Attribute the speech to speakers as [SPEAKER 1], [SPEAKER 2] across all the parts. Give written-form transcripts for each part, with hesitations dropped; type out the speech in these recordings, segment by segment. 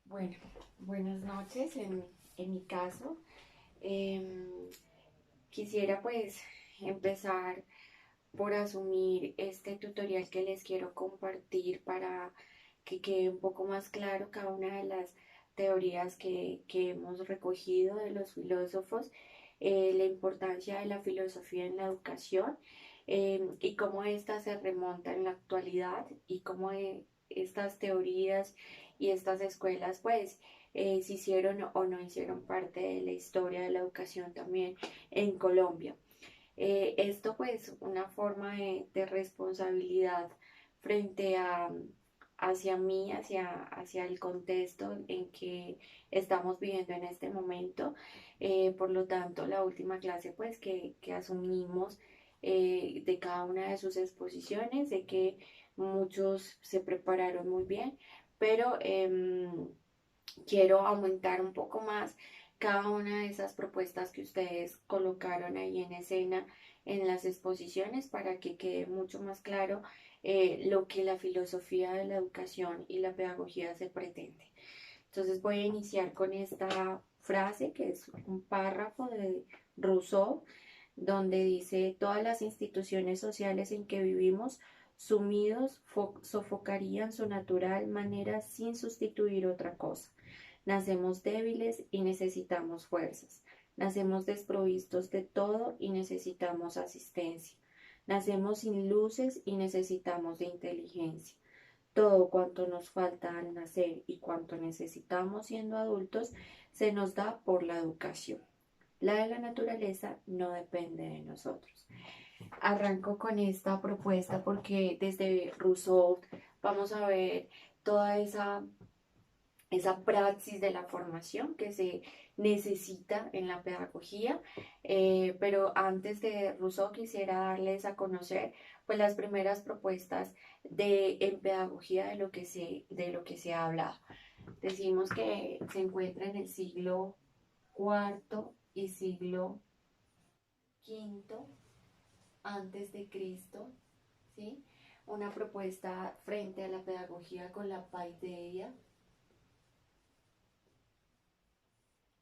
[SPEAKER 1] Bueno, buenas noches. En mi caso, em, quisiera pues empezar por asumir este tutorial que les quiero compartir para que quede un poco más claro cada una de las teorías que hemos recogido de los filósofos, la importancia de la filosofía en la educación, y cómo ésta se remonta en la actualidad y cómo estas teorías y estas escuelas pues si hicieron o no hicieron parte de la historia de la educación también en Colombia. Esto pues una forma de responsabilidad frente a hacia mí, hacia el contexto en que estamos viviendo en este momento. Por lo tanto, la última clase pues que asumimos de cada una de sus exposiciones, de que muchos se prepararon muy bien, pero quiero aumentar un poco más cada una de esas propuestas que ustedes colocaron ahí en escena en las exposiciones para que quede mucho más claro lo que la filosofía de la educación y la pedagogía se pretende. Entonces voy a iniciar con esta frase que es un párrafo de Rousseau, donde dice: todas las instituciones sociales en que vivimos sumidos sofocarían su natural manera sin sustituir otra cosa. Nacemos débiles y necesitamos fuerzas. Nacemos desprovistos de todo y necesitamos asistencia. Nacemos sin luces y necesitamos de inteligencia. Todo cuanto nos falta al nacer y cuanto necesitamos siendo adultos se nos da por la educación. La de la naturaleza no depende de nosotros. Arranco con esta propuesta porque desde Rousseau vamos a ver toda esa praxis de la formación que se necesita en la pedagogía, pero antes de Rousseau quisiera darles a conocer pues las primeras propuestas en pedagogía de lo que se ha hablado. Decimos que se encuentra en el siglo cuarto y siglo quinto antes de Cristo, ¿sí? Una propuesta frente a la pedagogía con la paideia.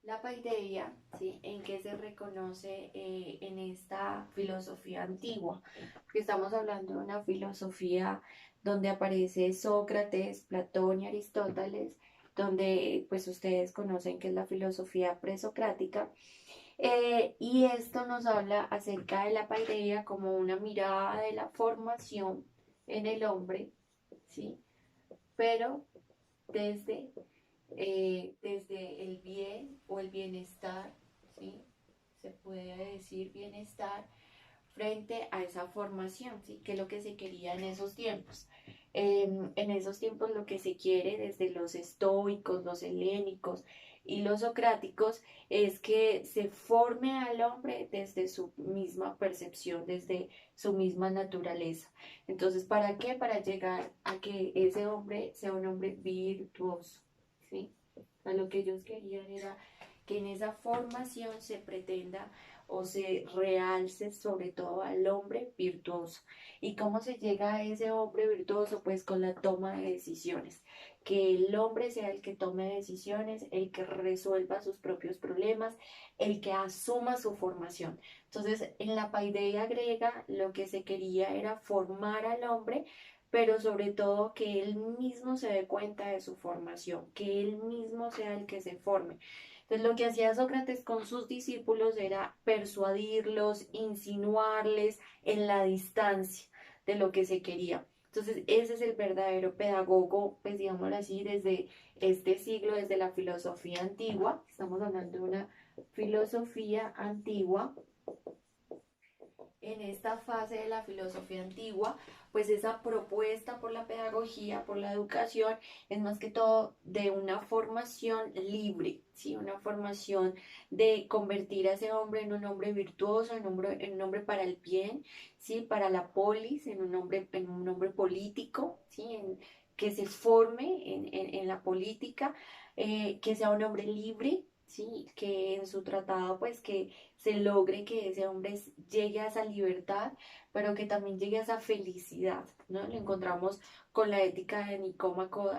[SPEAKER 1] La paideia, ¿sí? ¿En qué se reconoce en esta filosofía antigua? Porque estamos hablando de una filosofía donde aparece Sócrates, Platón y Aristóteles, donde pues ustedes conocen que es la filosofía presocrática, y esto nos habla acerca de la paideia como una mirada de la formación en el hombre, ¿sí? Pero desde desde el bien o el bienestar, ¿sí? Se puede decir bienestar frente a esa formación, ¿sí? Que es lo que se quería en esos tiempos. En esos tiempos lo que se quiere desde los estoicos, los helénicos y los socráticos es que se forme al hombre desde su misma percepción, desde su misma naturaleza. Entonces, ¿para qué? Para llegar a que ese hombre sea un hombre virtuoso, ¿sí? A lo que ellos querían era que en esa formación se pretenda o se realce sobre todo al hombre virtuoso. ¿Y cómo se llega a ese hombre virtuoso? Pues con la toma de decisiones. Que el hombre sea el que tome decisiones, el que resuelva sus propios problemas, el que asuma su formación. Entonces, en la paideia griega lo que se quería era formar al hombre, pero sobre todo que él mismo se dé cuenta de su formación, que él mismo sea el que se forme. Entonces lo que hacía Sócrates con sus discípulos era persuadirlos, insinuarles en la distancia de lo que se quería. Entonces ese es el verdadero pedagogo, pues digámoslo así, desde este siglo, desde la filosofía antigua. Estamos hablando de una filosofía antigua. En esta fase de la filosofía antigua, pues esa propuesta por la pedagogía, por la educación, es más que todo de una formación libre, ¿sí? Una formación de convertir a ese hombre en un hombre virtuoso, en un hombre para el bien, ¿sí? Para la polis, en un hombre político, ¿sí? Que se forme en la política, que sea un hombre libre, ¿sí? Que en su tratado pues que se logre que ese hombre llegue a esa libertad, pero que también llegue a esa felicidad, ¿no? Lo encontramos con la ética de Nicómaco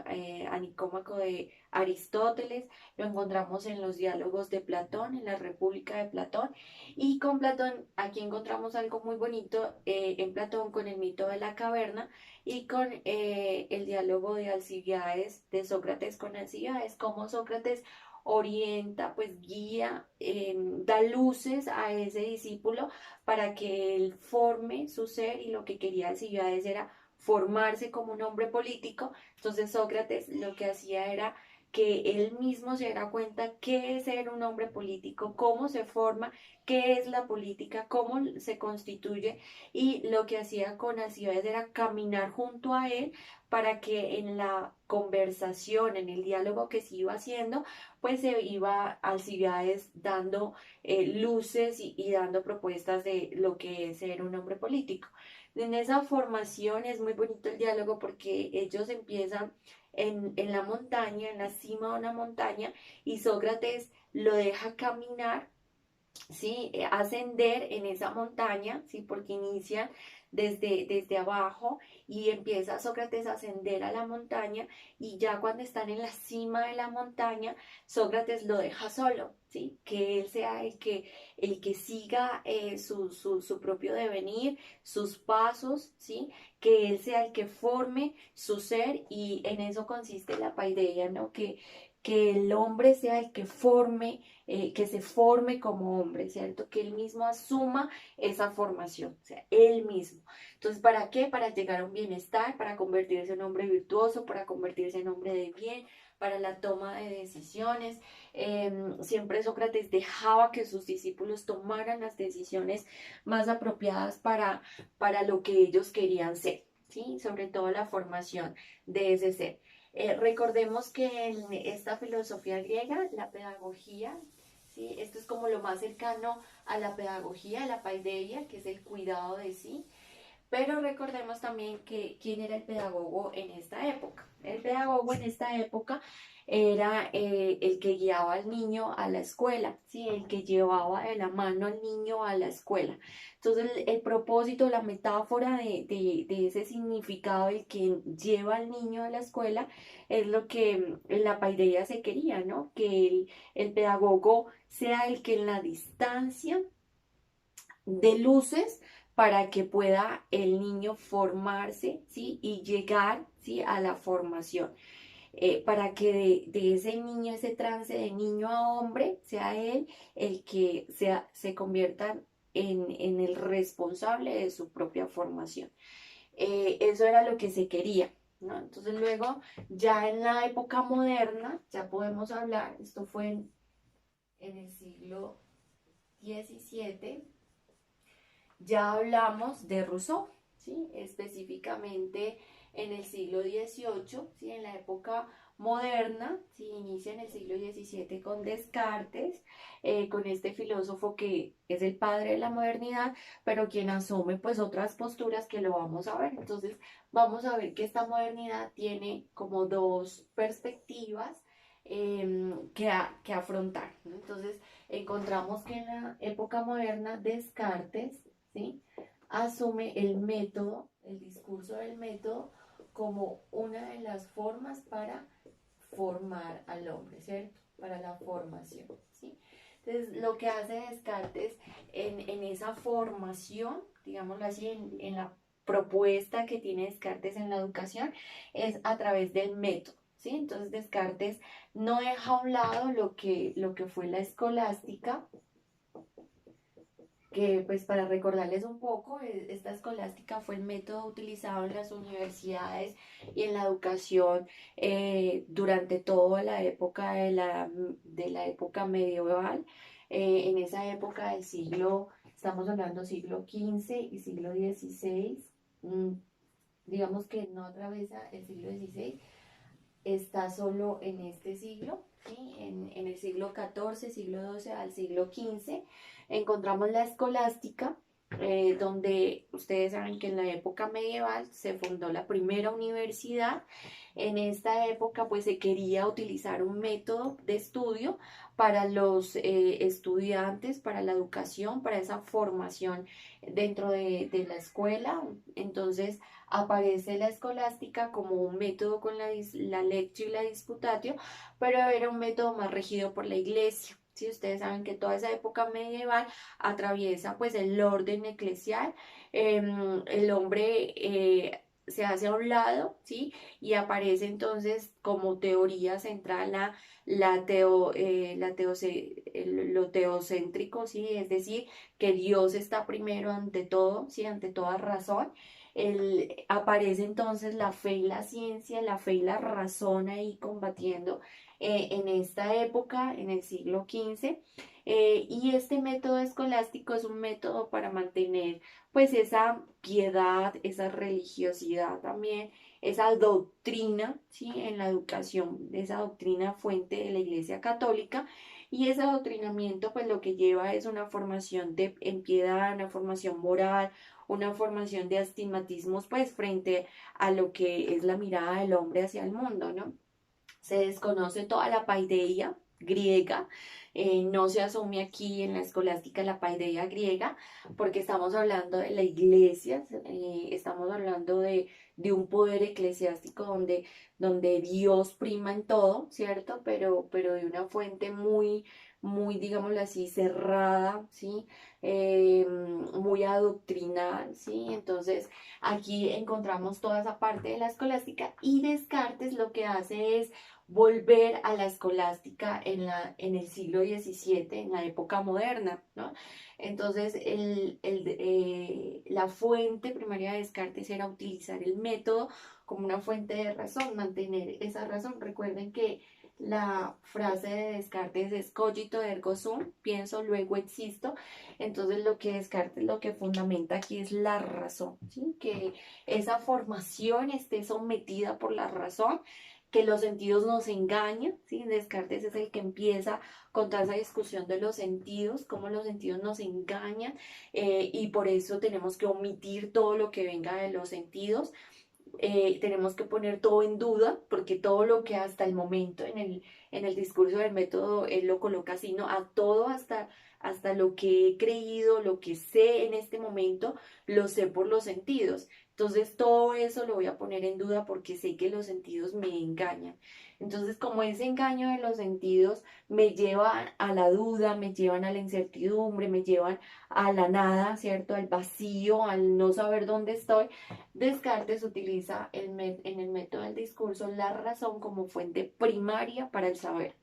[SPEAKER 1] de Aristóteles, lo encontramos en los diálogos de Platón, en la República de Platón, y con Platón aquí encontramos algo muy bonito en Platón con el mito de la caverna y con el diálogo de Alcibiades, de Sócrates con Alcibiades, cómo Sócrates orienta, pues guía, da luces a ese discípulo para que él forme su ser y lo que quería Alcibiades era formarse como un hombre político. Entonces Sócrates lo que hacía era que él mismo se diera cuenta qué es ser un hombre político, cómo se forma, qué es la política, cómo se constituye y lo que hacía con Alcibiades era caminar junto a él para que en la conversación, en el diálogo que se iba haciendo, pues se iba Alcibiades dando luces y dando propuestas de lo que es ser un hombre político. En esa formación es muy bonito el diálogo porque ellos empiezan en la montaña, en la cima de una montaña, y Sócrates lo deja caminar, ¿sí? Ascender en esa montaña, ¿sí? Porque inician desde abajo y empieza Sócrates a ascender a la montaña y ya cuando están en la cima de la montaña, Sócrates lo deja solo, ¿sí? Que él sea el que siga su propio devenir, sus pasos, ¿sí? Que él sea el que forme su ser y en eso consiste la paideia, ¿no? Que el hombre sea el que forme que se forme como hombre, ¿cierto? Que él mismo asuma esa formación, o sea, él mismo. Entonces, ¿para qué? Para llegar a un bienestar, para convertirse en hombre virtuoso, para convertirse en hombre de bien, para la toma de decisiones. Siempre Sócrates dejaba que sus discípulos tomaran las decisiones más apropiadas para lo que ellos querían ser, ¿sí? Sobre todo la formación de ese ser. Recordemos que en esta filosofía griega, la pedagogía, ¿sí? Esto es como lo más cercano a la pedagogía, a la paideia, que es el cuidado de sí. Pero recordemos también que quién era el pedagogo en esta época. El pedagogo en esta época era el que guiaba al niño a la escuela, ¿sí? El que llevaba de la mano al niño a la escuela. Entonces el propósito, la metáfora de ese significado, el que lleva al niño a la escuela, es lo que en la paideia se quería, ¿no? Que el pedagogo sea el que en la distancia de luces para que pueda el niño formarse, ¿sí? Y llegar, ¿sí? A la formación. Para que de ese niño, ese trance de niño a hombre, sea él el que se convierta en el responsable de su propia formación. Eso era lo que se quería, ¿no? Entonces luego, ya en la época moderna, ya podemos hablar, esto fue en el siglo XVII, ya hablamos de Rousseau, ¿sí? Específicamente en el siglo XVIII, ¿sí? En la época moderna, ¿sí? Inicia en el siglo XVII con Descartes, con este filósofo que es el padre de la modernidad, pero quien asume pues otras posturas que lo vamos a ver. Entonces vamos a ver que esta modernidad tiene como dos perspectivas que afrontar, ¿no? Entonces encontramos que en la época moderna Descartes, ¿sí? Asume el método, el discurso del método, como una de las formas para formar al hombre, ¿cierto? Para la formación, ¿sí? Entonces, lo que hace Descartes en esa formación, digámoslo así, en la propuesta que tiene Descartes en la educación, es a través del método, ¿sí? Entonces, Descartes no deja a un lado lo que fue la escolástica, que pues para recordarles un poco, esta escolástica fue el método utilizado en las universidades y en la educación durante toda la época de la época medieval. En esa época del siglo, estamos hablando siglo XV y siglo XVI, digamos que no atraviesa el siglo XVI, está solo en este siglo, ¿sí? En el siglo XIV, siglo XII al siglo XV, encontramos la escolástica, donde ustedes saben que en la época medieval se fundó la primera universidad. En esta época pues se quería utilizar un método de estudio para los estudiantes, para la educación, para esa formación dentro de la escuela. Entonces aparece la escolástica como un método con la lectio y la disputatio, pero era un método más regido por la iglesia. Si ustedes saben que toda esa época medieval atraviesa pues el orden eclesial, el hombre se hace a un lado, ¿sí? Y aparece entonces como teoría central lo teocéntrico, ¿sí? Es decir, que Dios está primero ante todo, ¿sí? Ante toda razón. Aparece entonces la fe y la ciencia, la fe y la razón ahí combatiendo en esta época, en el siglo XV. Y este método escolástico es un método para mantener pues esa piedad, esa religiosidad también, esa doctrina, ¿sí? En la educación, esa doctrina fuente de la Iglesia Católica. Y ese adoctrinamiento pues lo que lleva es una formación en piedad, una formación moral, una formación de astigmatismos pues frente a lo que es la mirada del hombre hacia el mundo, ¿no? Se desconoce toda la paideia griega, no se asume aquí en la escolástica la paideia griega, porque estamos hablando de la iglesia, estamos hablando de un poder eclesiástico donde Dios prima en todo, ¿cierto? Pero de una fuente muy, digámoslo así, cerrada, ¿sí? Muy adoctrinal, ¿sí? Entonces, aquí encontramos toda esa parte de la escolástica y Descartes lo que hace es volver a la escolástica en el siglo XVII, en la época moderna, ¿no? Entonces, la fuente primaria de Descartes era utilizar el método como una fuente de razón, mantener esa razón. Recuerden que la frase de Descartes es cogito ergo sum, pienso, luego existo. Entonces, lo que Descartes lo que fundamenta aquí es la razón, ¿sí? Que esa formación esté sometida por la razón, que los sentidos nos engañan, ¿sí? Descartes es el que empieza con toda esa discusión de los sentidos, cómo los sentidos nos engañan, y por eso tenemos que omitir todo lo que venga de los sentidos. Tenemos que poner todo en duda, porque todo lo que hasta el momento en el discurso del método él lo coloca así, ¿no? A todo hasta lo que he creído, lo que sé en este momento, lo sé por los sentidos. Entonces todo eso lo voy a poner en duda porque sé que los sentidos me engañan. Entonces, como ese engaño de los sentidos me lleva a la duda, me llevan a la incertidumbre, me llevan a la nada, ¿cierto? Al vacío, al no saber dónde estoy. Descartes utiliza en el método del discurso la razón como fuente primaria para el saber.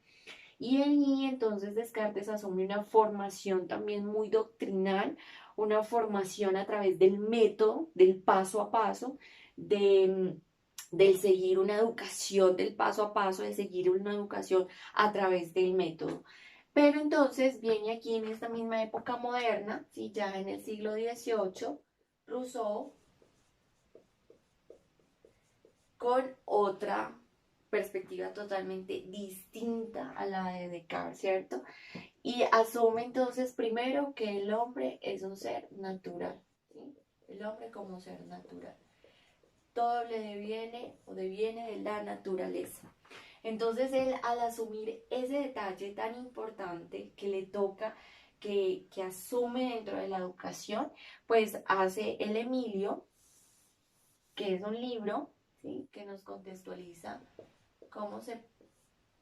[SPEAKER 1] Y ahí entonces Descartes asume una formación también muy doctrinal, una formación a través del método, del paso a paso, de, del seguir una educación del paso a paso, de seguir una educación a través del método. Pero entonces viene aquí en esta misma época moderna, ¿sí? Ya en el siglo XVIII, Rousseau con otra perspectiva totalmente distinta a la de Descartes, ¿cierto? Y asume entonces primero que el hombre es un ser natural, ¿sí? El hombre como ser natural. Todo le deviene o deviene de la naturaleza. Entonces él al asumir ese detalle tan importante que le toca, que asume dentro de la educación, pues hace el Emilio, que es un libro, ¿sí? Que nos contextualiza cómo,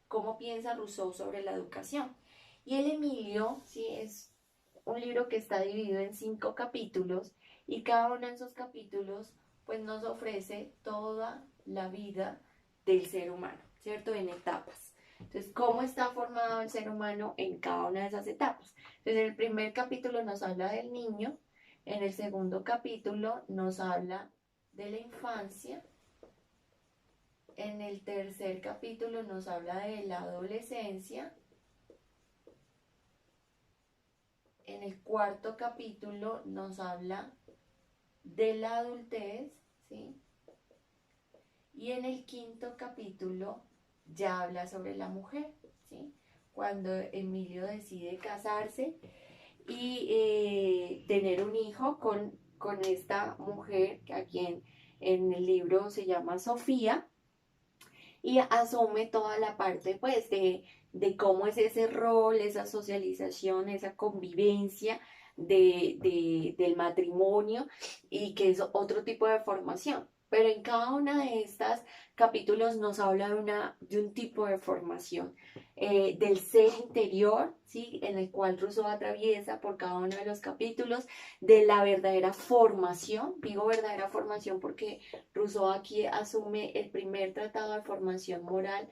[SPEAKER 1] cómo piensa Rousseau sobre la educación. Y el Emilio, ¿sí? Es un libro que está dividido en 5 capítulos y cada uno de esos capítulos pues nos ofrece toda la vida del ser humano, ¿cierto? En etapas. Entonces, ¿cómo está formado el ser humano en cada una de esas etapas? Entonces, en el primer capítulo nos habla del niño, en el segundo capítulo nos habla de la infancia, en el tercer capítulo nos habla de la adolescencia. En el cuarto capítulo nos habla de la adultez, ¿sí? Y en el quinto capítulo ya habla sobre la mujer, ¿sí? Cuando Emilio decide casarse y tener un hijo con esta mujer que aquí en el libro se llama Sofía y asume toda la parte pues de cómo es ese rol, esa socialización, esa convivencia del matrimonio y que es otro tipo de formación. Pero en cada una de estas capítulos nos habla de un tipo de formación, del ser interior, ¿sí? En el cual Rousseau atraviesa por cada uno de los capítulos, de la verdadera formación. Digo verdadera formación porque Rousseau aquí asume el primer tratado de formación moral,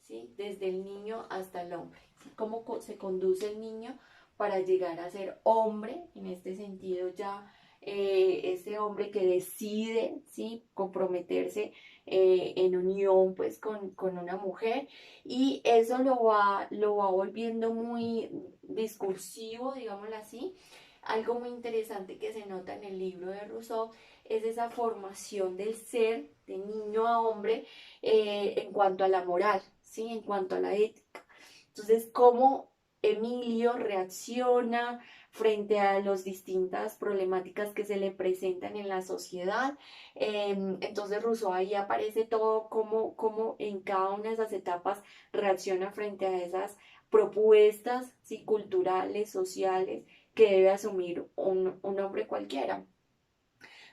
[SPEAKER 1] ¿sí? Desde el niño hasta el hombre, ¿sí? Cómo se conduce el niño para llegar a ser hombre, en este sentido ya ese hombre que decide, ¿sí? Comprometerse en unión pues con una mujer y eso lo va volviendo muy discursivo, digámoslo así. Algo muy interesante que se nota en el libro de Rousseau es esa formación del ser de niño a hombre en cuanto a la moral, ¿sí? En cuanto a la ética. Entonces, cómo Emilio reacciona frente a las distintas problemáticas que se le presentan en la sociedad. Entonces, Rousseau ahí aparece todo cómo en cada una de esas etapas reacciona frente a esas propuestas, ¿sí? Culturales, sociales, que debe asumir un hombre cualquiera.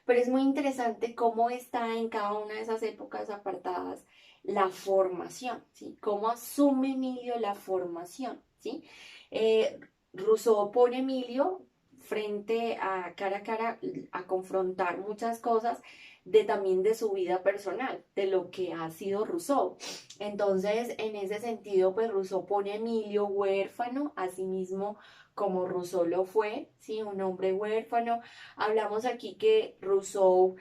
[SPEAKER 1] Pero es muy interesante cómo está en cada una de esas épocas apartadas la formación, ¿sí? Cómo asume Emilio la formación, ¿sí? Eh, Rousseau pone a Emilio frente a cara a confrontar muchas cosas de también de su vida personal, de lo que ha sido Rousseau. Entonces, en ese sentido, pues Rousseau pone a Emilio huérfano, asimismo como Rousseau lo fue, ¿sí? Un hombre huérfano. Hablamos aquí que Rousseau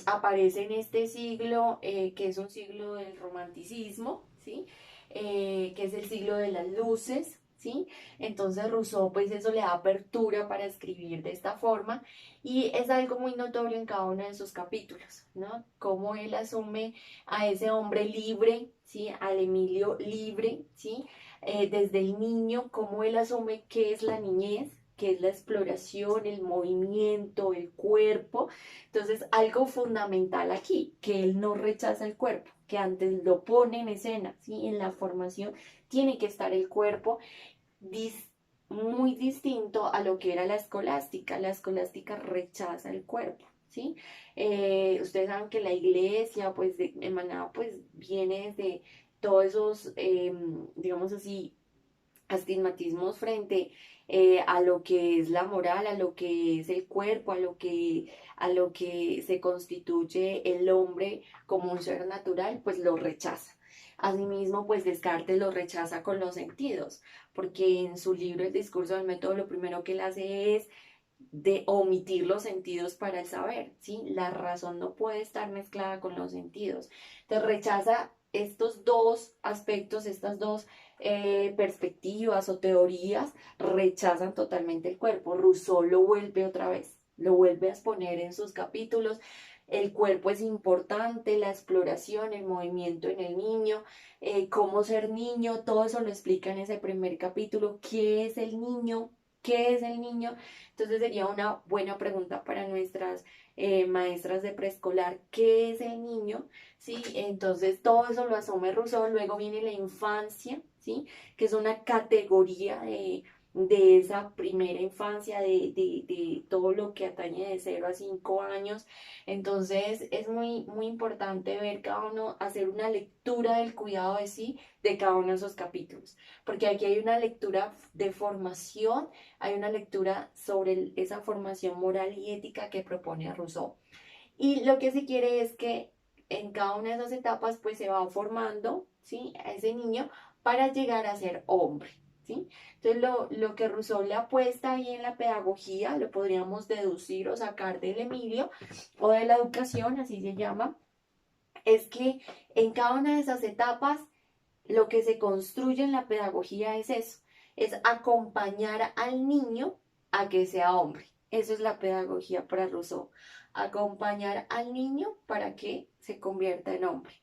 [SPEAKER 1] aparece en este siglo, que es un siglo del romanticismo, ¿sí? Que es el siglo de las luces, ¿sí? Entonces Rousseau, pues eso le da apertura para escribir de esta forma y es algo muy notorio en cada uno de sus capítulos, ¿no? Cómo él asume a ese hombre libre, ¿sí? Al Emilio libre, ¿sí? Desde el niño, cómo él asume qué es la niñez, que es la exploración, el movimiento, el cuerpo. Entonces, algo fundamental aquí, que él no rechaza el cuerpo, que antes lo pone en escena, ¿sí? En la formación tiene que estar el cuerpo dis- muy distinto a lo que era la escolástica. La escolástica rechaza el cuerpo, ¿sí? Ustedes saben que la iglesia, pues, emanada, pues, viene desde todos esos, digamos así, astigmatismos frente a lo que es la moral, a lo que es el cuerpo, a lo que se constituye el hombre como un ser natural, pues lo rechaza. Asimismo, pues Descartes lo rechaza con los sentidos, porque en su libro El discurso del método lo primero que él hace es de omitir los sentidos para el saber, ¿sí? La razón no puede estar mezclada con los sentidos. Entonces rechaza estos dos aspectos, estas dos perspectivas o teorías, rechazan totalmente el cuerpo. Rousseau lo vuelve otra vez, lo vuelve a exponer en sus capítulos. El cuerpo es importante, la exploración, el movimiento en el niño, cómo ser niño, todo eso lo explica en ese primer capítulo. ¿Qué es el niño? ¿Qué es el niño? Entonces sería una buena pregunta para nuestras maestras de preescolar, ¿qué es el niño? ¿Sí? Entonces todo eso lo asume Rousseau, luego viene la infancia, ¿sí? Que es una categoría de esa primera infancia, de todo lo que atañe de 0 a 5 años. Entonces es muy importante ver cada uno, hacer una lectura del cuidado de sí de cada uno de esos capítulos, porque aquí hay una lectura de formación, hay una lectura sobre esa formación moral y ética que propone Rousseau. Y lo que se quiere es que en cada una de esas etapas pues se va formando, ¿sí? A ese niño para llegar a ser hombre, ¿sí? Entonces lo que Rousseau le apuesta ahí en la pedagogía, lo podríamos deducir o sacar del Emilio o de la educación, así se llama, es que en cada una de esas etapas lo que se construye en la pedagogía es eso, es acompañar al niño a que sea hombre. Eso es la pedagogía para Rousseau, acompañar al niño para que se convierta en hombre.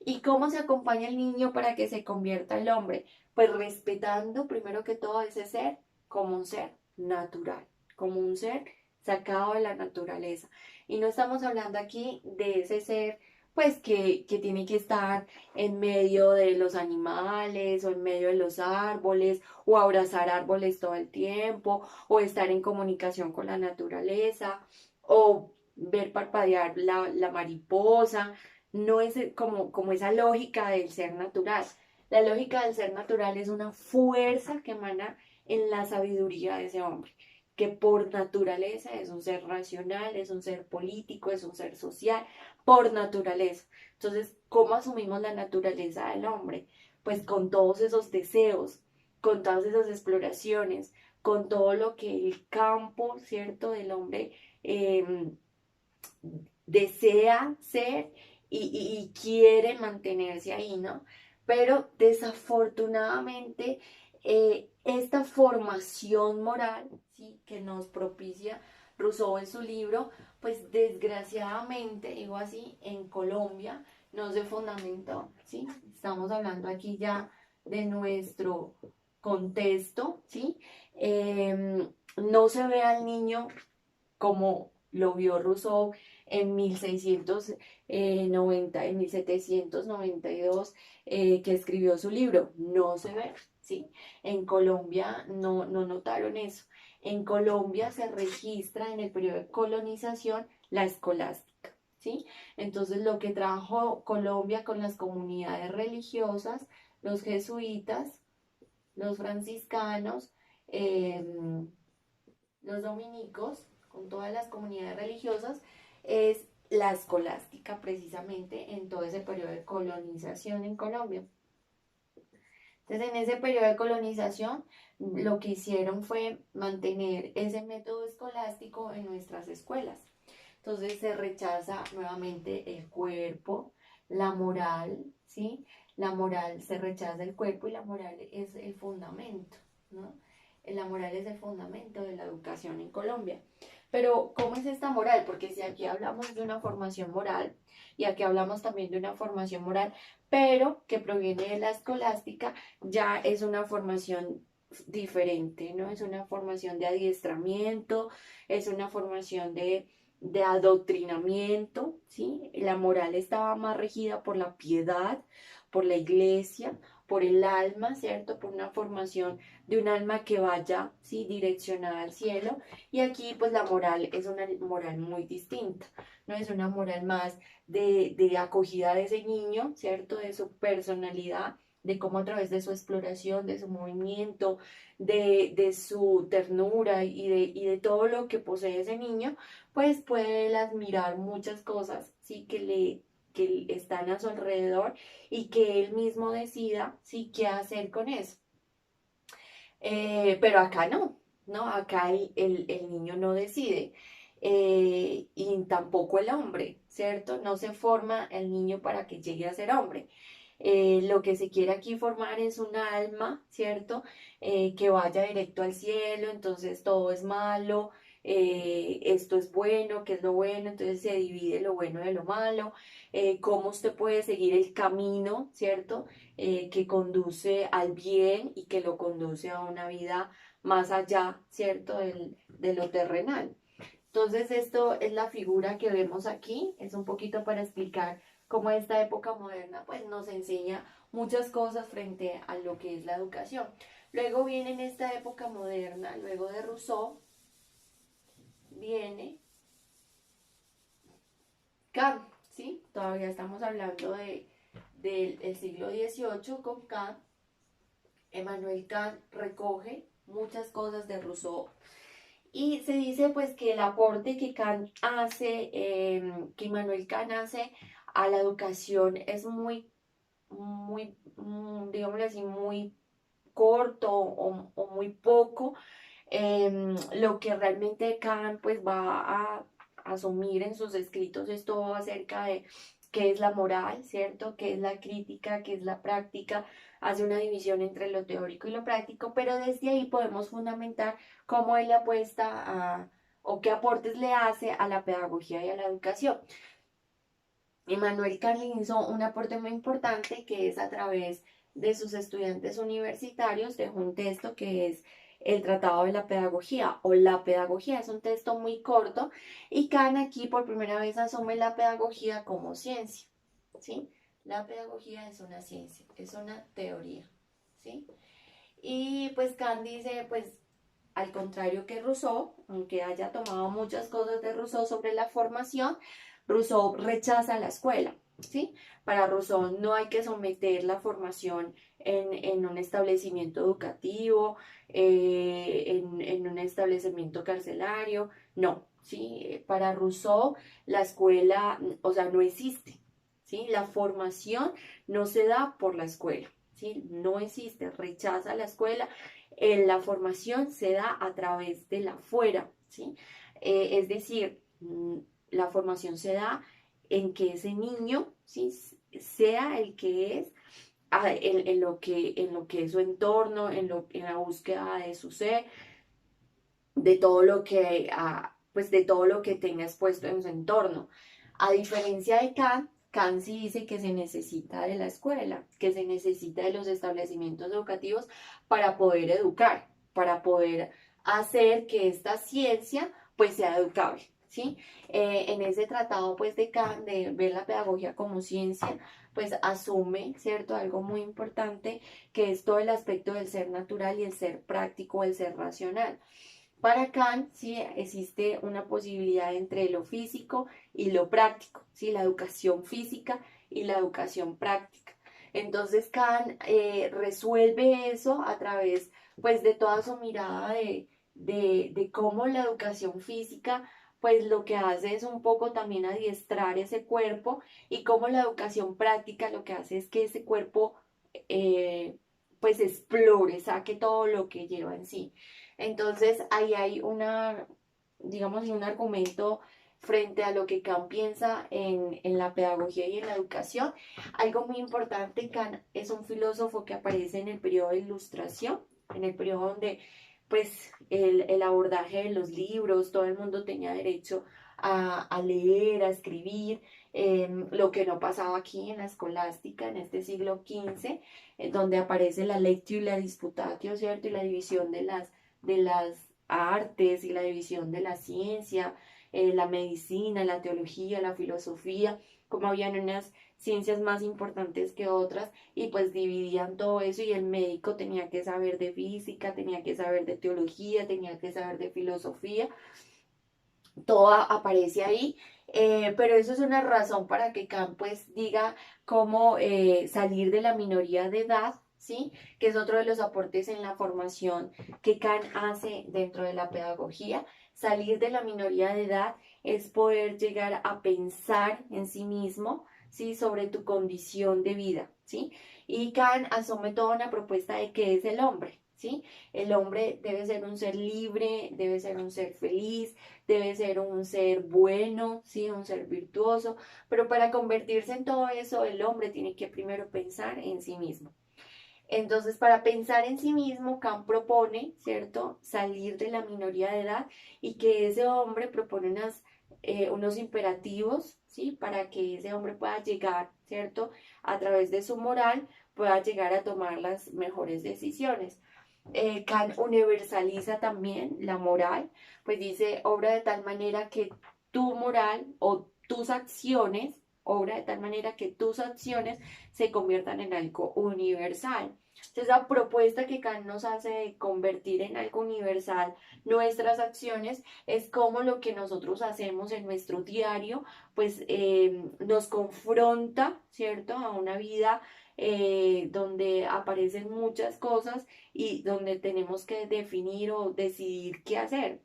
[SPEAKER 1] ¿Y cómo se acompaña al niño para que se convierta en hombre? Pues respetando primero que todo ese ser, como un ser natural, como un ser sacado de la naturaleza. Y no estamos hablando aquí de ese ser, pues que tiene que estar en medio de los animales o en medio de los árboles o abrazar árboles todo el tiempo o estar en comunicación con la naturaleza o ver parpadear la mariposa. No es como esa lógica del ser natural. La lógica del ser natural es una fuerza que emana en la sabiduría de ese hombre, que por naturaleza es un ser racional, es un ser político, es un ser social, por naturaleza. Entonces, ¿cómo asumimos la naturaleza del hombre? Pues con todos esos deseos, con todas esas exploraciones, con todo lo que el campo, ¿cierto?, del hombre eh, desea ser y quiere mantenerse ahí, ¿no? Pero desafortunadamente esta formación moral, ¿sí?, que nos propicia Rousseau en su libro, pues desgraciadamente, digo así, en Colombia no se fundamentó, ¿sí? Estamos hablando aquí ya de nuestro contexto, ¿sí? No se ve al niño como lo vio Rousseau en 1690, en 1792, que escribió su libro. No se ve, ¿sí? En Colombia no notaron eso. En Colombia se registra en el periodo de colonización la escolástica, ¿sí? Entonces lo que trajo Colombia con las comunidades religiosas, los jesuitas, los franciscanos, los dominicos, con todas las comunidades religiosas, es la escolástica precisamente en todo ese periodo de colonización en Colombia. Entonces, en ese periodo de colonización, lo que hicieron fue mantener ese método escolástico en nuestras escuelas. Entonces, se rechaza nuevamente el cuerpo, la moral, ¿sí? La moral se rechaza el cuerpo y la moral es el fundamento, ¿no? La moral es el fundamento de la educación en Colombia. Pero, ¿cómo es esta moral? Porque si aquí hablamos de una formación moral y aquí hablamos también de una formación moral, pero que proviene de la escolástica, ya es una formación diferente, ¿no? Es una formación de adiestramiento, es una formación de adoctrinamiento, ¿sí? La moral estaba más regida por la piedad, por la iglesia, por el alma, ¿cierto? Por una formación de un alma que vaya, ¿sí?, direccionada al cielo. Y aquí, pues, la moral es una moral muy distinta, ¿no? Es una moral más de acogida de ese niño, ¿cierto? De su personalidad, de cómo a través de su exploración, de su movimiento, de su ternura y de todo lo que posee ese niño, pues puede él admirar muchas cosas, ¿sí?, que están a su alrededor y que él mismo decida, ¿sí?, qué hacer con eso. Pero acá no, ¿no? Acá el niño no decide. Y tampoco el hombre, ¿cierto? No se forma el niño para que llegue a ser hombre. Lo que se quiere aquí formar es un alma, ¿cierto? Que vaya directo al cielo, entonces todo es malo, esto es bueno, ¿qué es lo bueno? Entonces se divide lo bueno de lo malo, cómo usted puede seguir el camino, ¿cierto? Que conduce al bien y que lo conduce a una vida más allá, ¿cierto? De lo terrenal. Entonces, esto es la figura que vemos aquí, es un poquito para explicar cómo esta época moderna pues nos enseña muchas cosas frente a lo que es la educación. Luego viene en esta época moderna, luego de Rousseau, viene Kant, ¿sí? Todavía estamos hablando del siglo XVIII con Kant. Emmanuel Kant recoge muchas cosas de Rousseau y se dice pues que el aporte que Kant hace, que Immanuel Kant hace a la educación es muy, digámoslo así, muy corto o muy poco. Lo que realmente Kant pues va a asumir en sus escritos es todo acerca de qué es la moral, ¿cierto? ¿Qué es la crítica? ¿Qué es la práctica? Hace una división entre lo teórico y lo práctico, pero desde ahí podemos fundamentar cómo él apuesta o qué aportes le hace a la pedagogía y a la educación. Immanuel Kant hizo un aporte muy importante que es a través de sus estudiantes universitarios, dejó un texto que es el Tratado de la Pedagogía o la Pedagogía. Es un texto muy corto y Kant aquí por primera vez asume la pedagogía como ciencia, ¿sí? La pedagogía es una ciencia, es una teoría, ¿sí? Y pues Kant dice, pues al contrario que Rousseau, aunque haya tomado muchas cosas de Rousseau sobre la formación, Rousseau rechaza la escuela, ¿sí? Para Rousseau no hay que someter la formación en un establecimiento educativo, en un establecimiento carcelario, no, ¿sí? Para Rousseau la escuela, o sea, no existe, ¿sí? La formación no se da por la escuela, ¿sí? No existe, rechaza la escuela, la formación se da a través de la fuera, ¿sí? Es decir, la formación se da en que ese niño, ¿sí? Sea el que es, en lo que es su entorno, en la búsqueda de su ser, de todo lo que, pues de todo lo que tenga expuesto en su entorno. A diferencia de Kant, Kant sí dice que se necesita de la escuela, que se necesita de los establecimientos educativos para poder educar, para poder hacer que esta ciencia pues sea educable, ¿sí? En ese tratado pues de Kant, de ver la pedagogía como ciencia, pues asume, ¿cierto? Algo muy importante que es todo el aspecto del ser natural y el ser práctico, el ser racional. Para Kant, sí, existe una posibilidad entre lo físico y lo práctico, ¿sí? La educación física y la educación práctica. Entonces Kant resuelve eso a través, pues, de toda su mirada de cómo la educación física, pues, lo que hace es un poco también adiestrar ese cuerpo y cómo la educación práctica lo que hace es que ese cuerpo, pues, explore, saque todo lo que lleva en sí. Entonces, ahí hay una, digamos, un argumento frente a lo que Kant piensa en la pedagogía y en la educación. Algo muy importante, Kant es un filósofo que aparece en el periodo de Ilustración, en el periodo donde pues el abordaje de los libros, todo el mundo tenía derecho a leer, a escribir, lo que no pasaba aquí en la escolástica, en este siglo XV, donde aparece la lectio y la disputatio, ¿cierto? Y la división de las artes y la división de la ciencia, la medicina, la teología, la filosofía, como habían unas ciencias más importantes que otras y pues dividían todo eso y el médico tenía que saber de física, tenía que saber de teología, tenía que saber de filosofía, todo aparece ahí, pero eso es una razón para que Kant pues diga cómo salir de la minoría de edad, ¿sí? Que es otro de los aportes en la formación que Kant hace dentro de la pedagogía. Salir de la minoría de edad es poder llegar a pensar en sí mismo, ¿sí? Sobre tu condición de vida, ¿sí? Y Kant asume toda una propuesta de qué es el hombre, ¿sí? El hombre debe ser un ser libre, debe ser un ser feliz, debe ser un ser bueno, ¿sí? Un ser virtuoso, pero para convertirse en todo eso, el hombre tiene que primero pensar en sí mismo. Entonces, para pensar en sí mismo, Kant propone, ¿cierto?, salir de la minoría de edad y que ese hombre propone unos imperativos, ¿sí?, para que ese hombre pueda llegar, ¿cierto?, a través de su moral, pueda llegar a tomar las mejores decisiones. Kant universaliza también la moral, pues dice, obra de tal manera que tu moral o tus acciones, obra de tal manera que tus acciones se conviertan en algo universal. Entonces, la propuesta que Kant nos hace de convertir en algo universal nuestras acciones es como lo que nosotros hacemos en nuestro diario, pues nos confronta, ¿cierto?, a una vida donde aparecen muchas cosas y donde tenemos que definir o decidir qué hacer.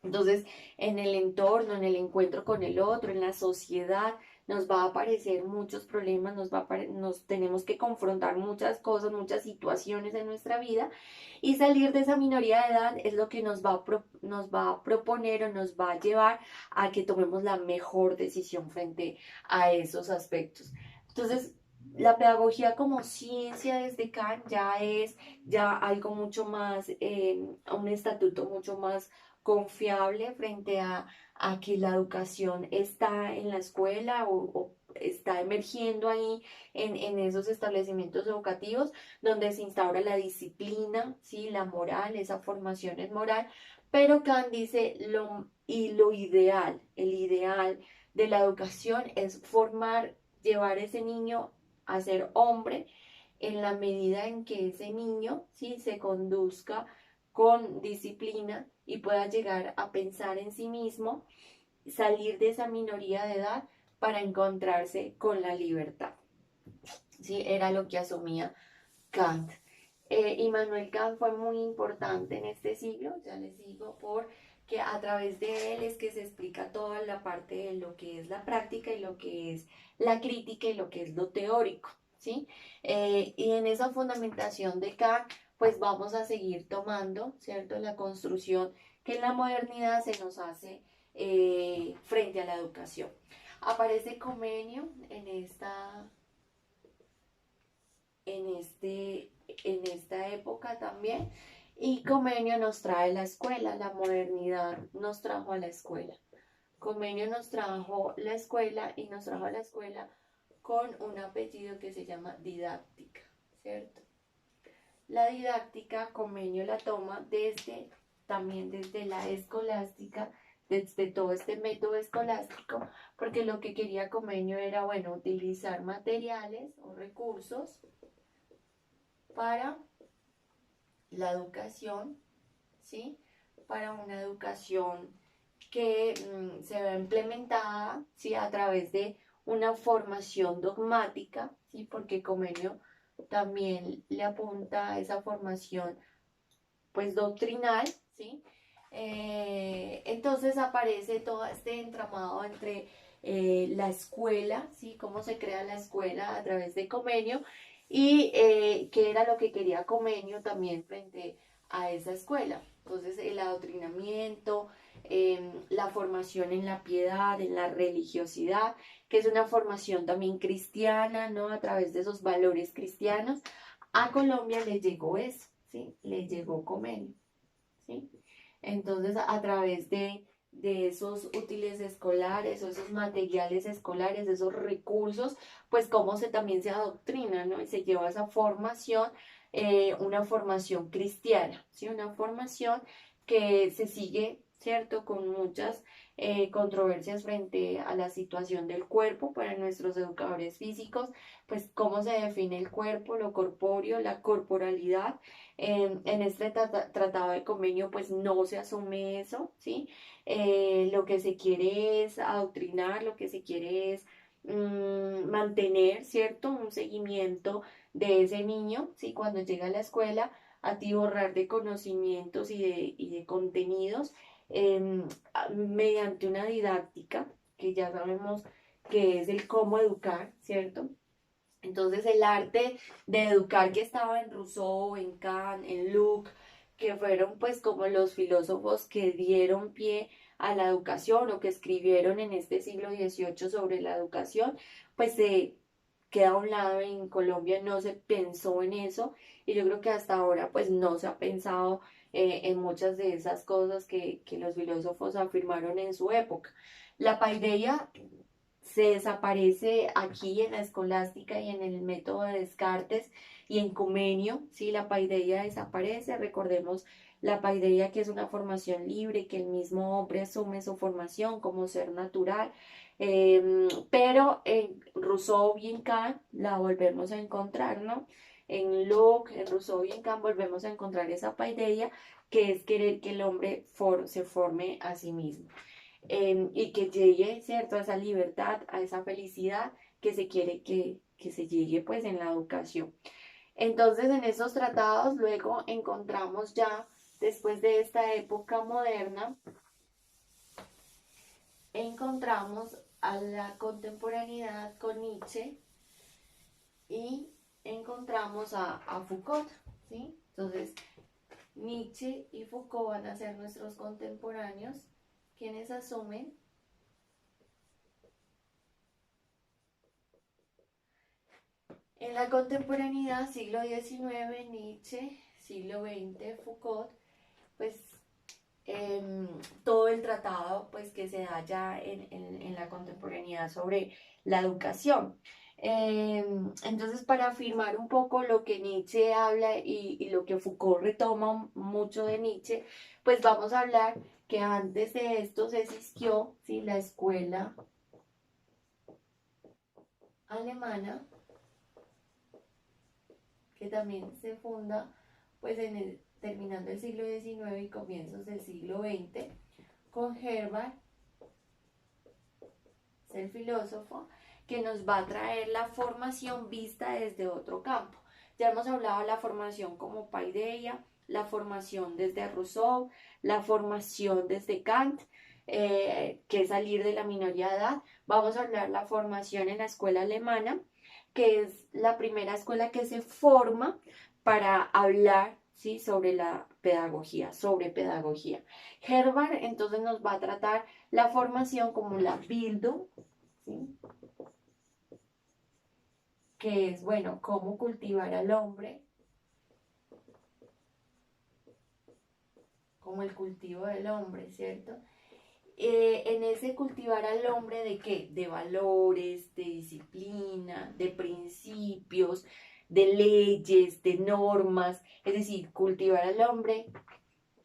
[SPEAKER 1] Entonces, en el entorno, en el encuentro con el otro, en la sociedad, nos va a aparecer muchos problemas, nos tenemos que confrontar muchas cosas, muchas situaciones en nuestra vida y salir de esa minoría de edad es lo que nos va a proponer o nos va a llevar a que tomemos la mejor decisión frente a esos aspectos. Entonces, la pedagogía como ciencia desde Kant ya es ya algo mucho más, un estatuto mucho más confiable frente a que la educación está en la escuela o está emergiendo ahí en esos establecimientos educativos, donde se instaura la disciplina, ¿sí? La moral, esa formación es moral, pero Kant dice lo ideal, el ideal de la educación es formar, llevar a ese niño a ser hombre en la medida en que ese niño, ¿sí? Se conduzca con disciplina y pueda llegar a pensar en sí mismo, salir de esa minoría de edad para encontrarse con la libertad. ¿Sí? Era lo que asumía Kant. Immanuel Kant fue muy importante en este siglo, ya les digo, porque a través de él es que se explica toda la parte de lo que es la práctica y lo que es la crítica y lo que es lo teórico, ¿sí? Y en esa fundamentación de Kant, pues vamos a seguir tomando, ¿cierto? La construcción que en la modernidad se nos hace frente a la educación. Aparece Comenio en esta época también. Y Comenio nos trae la escuela, la modernidad nos trajo a la escuela. Comenio nos trajo la escuela y nos trajo a la escuela con un apellido que se llama didáctica, ¿cierto? La didáctica, Comenio la toma también desde la escolástica, desde todo este método escolástico, porque lo que quería Comenio era, bueno, utilizar materiales o recursos para la educación, ¿sí? Para una educación que se vea implementada, ¿sí? A través de una formación dogmática, ¿sí? Porque Comenio también le apunta a esa formación, pues, doctrinal, ¿sí? Entonces aparece todo este entramado entre la escuela, ¿sí? Cómo se crea la escuela a través de Comenio y qué era lo que quería Comenio también frente a esa escuela. Entonces el adoctrinamiento, la formación en la piedad, en la religiosidad, que es una formación también cristiana, ¿no? A través de esos valores cristianos. A Colombia le llegó eso, ¿sí? Le llegó Comenio, ¿sí? Entonces, a través de esos útiles escolares o esos materiales escolares, de esos recursos, pues también se adoctrina, ¿no? Y se lleva esa formación, una formación cristiana, ¿sí? Una formación que se sigue, ¿cierto? Con muchas controversias frente a la situación del cuerpo para nuestros educadores físicos, pues cómo se define el cuerpo, lo corpóreo, la corporalidad. En este tratado de convenio pues no se asume eso, ¿sí? Lo que se quiere es adoctrinar, lo que se quiere es mantener, ¿cierto? Un seguimiento de ese niño, ¿sí? Cuando llega a la escuela, atiborrar de conocimientos y de contenidos mediante una didáctica que ya sabemos que es el cómo educar, ¿cierto? Entonces el arte de educar que estaba en Rousseau, en Kant, en Luke, que fueron pues como los filósofos que dieron pie a la educación o que escribieron en este siglo XVIII sobre la educación, pues se queda a un lado. En Colombia no se pensó en eso y yo creo que hasta ahora pues no se ha pensado en muchas de esas cosas que los filósofos afirmaron en su época. La paideia se desaparece aquí en la escolástica y en el método de Descartes y en Comenio, ¿sí? La paideia desaparece, recordemos la paideia que es una formación libre, que el mismo hombre asume su formación como ser natural, pero en Rousseau y en Kant la volvemos a encontrar, ¿no? En Locke, en Rousseau y en Kant volvemos a encontrar esa paideia que es querer que el hombre se forme a sí mismo y que llegue, ¿cierto? A esa libertad, a esa felicidad que se quiere que se llegue pues en la educación. Entonces en esos tratados luego encontramos ya, después de esta época moderna, encontramos a la contemporaneidad con Nietzsche y encontramos a Foucault, ¿sí? Entonces Nietzsche y Foucault van a ser nuestros contemporáneos, quienes asumen en la contemporaneidad, siglo XIX, Nietzsche, siglo XX, Foucault, pues todo el tratado pues, que se da ya en la contemporaneidad sobre la educación. Entonces, para afirmar un poco lo que Nietzsche habla y lo que Foucault retoma mucho de Nietzsche, pues vamos a hablar que antes de esto se existió, ¿sí?, la escuela alemana, que también se funda pues terminando el siglo XIX y comienzos del siglo XX, con Herbart, es el filósofo, que nos va a traer la formación vista desde otro campo. Ya hemos hablado de la formación como paideia, la formación desde Rousseau, la formación desde Kant, que es salir de la minoría de edad. Vamos a hablar de la formación en la escuela alemana, que es la primera escuela que se forma para hablar, ¿sí?, sobre la pedagogía, sobre pedagogía. Herbart entonces nos va a tratar la formación como la Bildung, ¿sí?, que es, bueno, cómo cultivar al hombre, como el cultivo del hombre, ¿cierto? En ese cultivar al hombre, ¿de qué? De valores, de disciplina, de principios, de leyes, de normas, es decir, cultivar al hombre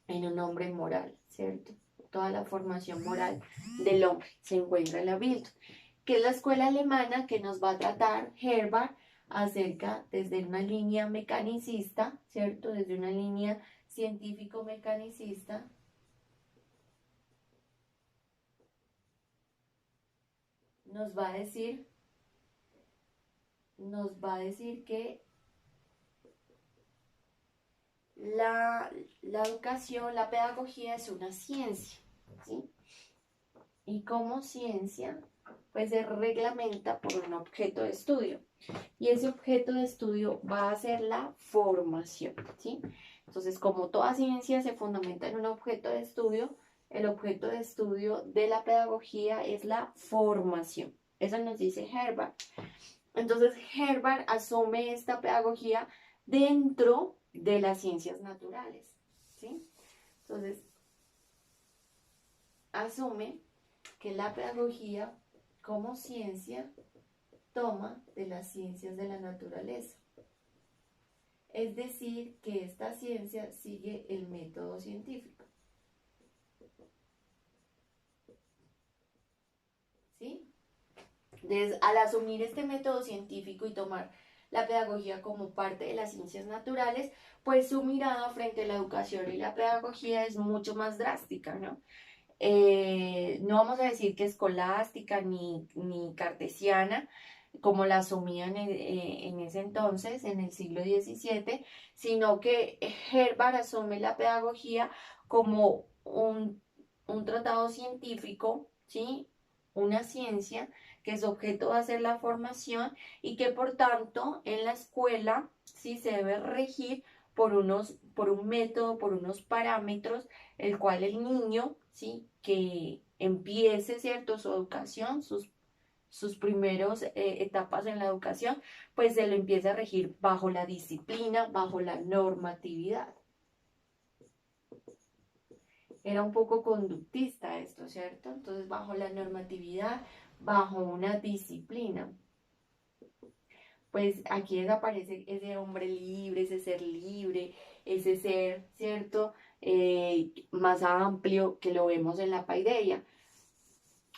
[SPEAKER 1] en un hombre moral, ¿cierto? Toda la formación moral del hombre se encuentra en la Bildung, que es la escuela alemana que nos va a tratar Herbart acerca desde una línea mecanicista, ¿cierto? Desde una línea científico-mecanicista, nos va a decir, que la educación, la pedagogía es una ciencia, ¿sí? Y como ciencia, pues se reglamenta por un objeto de estudio. Y ese objeto de estudio va a ser la formación, ¿sí? Entonces, como toda ciencia se fundamenta en un objeto de estudio, el objeto de estudio de la pedagogía es la formación. Eso nos dice Herbart. Entonces, Herbart asume esta pedagogía dentro de las ciencias naturales, ¿sí? Entonces, asume que la pedagogía como ciencia toma de las ciencias de la naturaleza. Es decir, que esta ciencia sigue el método científico. ¿Sí? Entonces, al asumir este método científico y tomar la pedagogía como parte de las ciencias naturales, pues su mirada frente a la educación y la pedagogía es mucho más drástica, ¿no? No vamos a decir que escolástica ni cartesiana, como la asumían en ese entonces, en el siglo XVII, sino que Herbart asume la pedagogía como un tratado científico, ¿sí?, una ciencia que su objeto va a ser la formación y que por tanto en la escuela sí se debe regir por un método, por unos parámetros, el cual el niño, ¿sí?, que empiece, ¿cierto?, su educación, sus primeros etapas en la educación, pues se lo empieza a regir bajo la disciplina, bajo la normatividad. Era un poco conductista esto, ¿cierto? Entonces, bajo la normatividad, bajo una disciplina. Pues aquí desaparece ese hombre libre, ese ser libre, ese ser, ¿cierto?, más amplio que lo vemos en la paideia.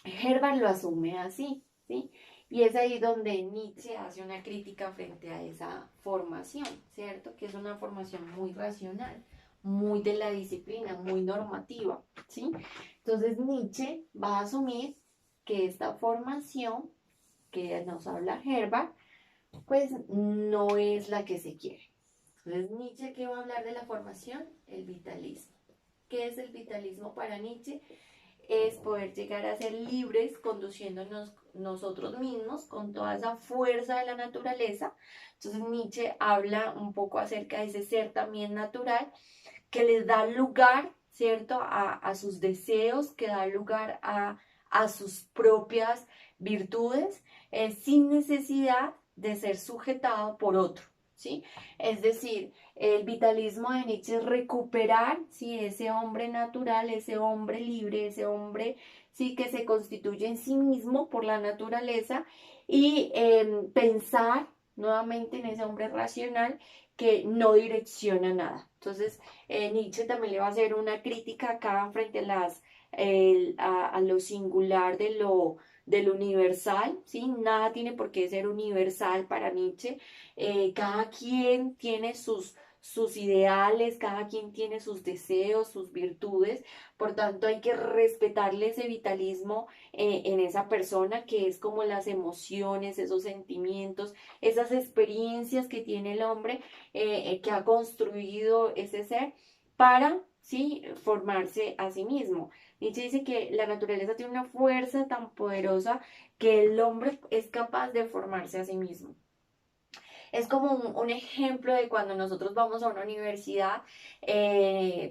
[SPEAKER 1] Herbart lo asume así, ¿sí? Y es ahí donde Nietzsche hace una crítica frente a esa formación, ¿cierto? Que es una formación muy racional, muy de la disciplina, muy normativa, ¿sí? Entonces Nietzsche va a asumir que esta formación que nos habla Herbart, pues no es la que se quiere. Entonces Nietzsche, ¿qué va a hablar de la formación? El vitalismo. ¿Qué es el vitalismo para Nietzsche? Es poder llegar a ser libres conduciéndonos nosotros mismos con toda esa fuerza de la naturaleza. Entonces Nietzsche habla un poco acerca de ese ser también natural que les da lugar, ¿cierto?, a sus deseos, que da lugar a sus propias virtudes, sin necesidad de ser sujetado por otro, ¿sí? Es decir, el vitalismo de Nietzsche es recuperar, ¿sí? Ese hombre natural, ese hombre libre, ese hombre, ¿sí? Que se constituye en sí mismo por la naturaleza y pensar nuevamente en ese hombre racional que no direcciona nada. Entonces, Nietzsche también le va a hacer una crítica acá frente a a lo singular de lo universal, ¿sí? Nada tiene por qué ser universal para Nietzsche. Cada quien tiene sus ideales, cada quien tiene sus deseos, sus virtudes, por tanto hay que respetarle ese vitalismo en esa persona que es como las emociones, esos sentimientos, esas experiencias que tiene el hombre que ha construido ese ser para, sí, formarse a sí mismo. Nietzsche dice que la naturaleza tiene una fuerza tan poderosa que el hombre es capaz de formarse a sí mismo. Es como un ejemplo de cuando nosotros vamos a una universidad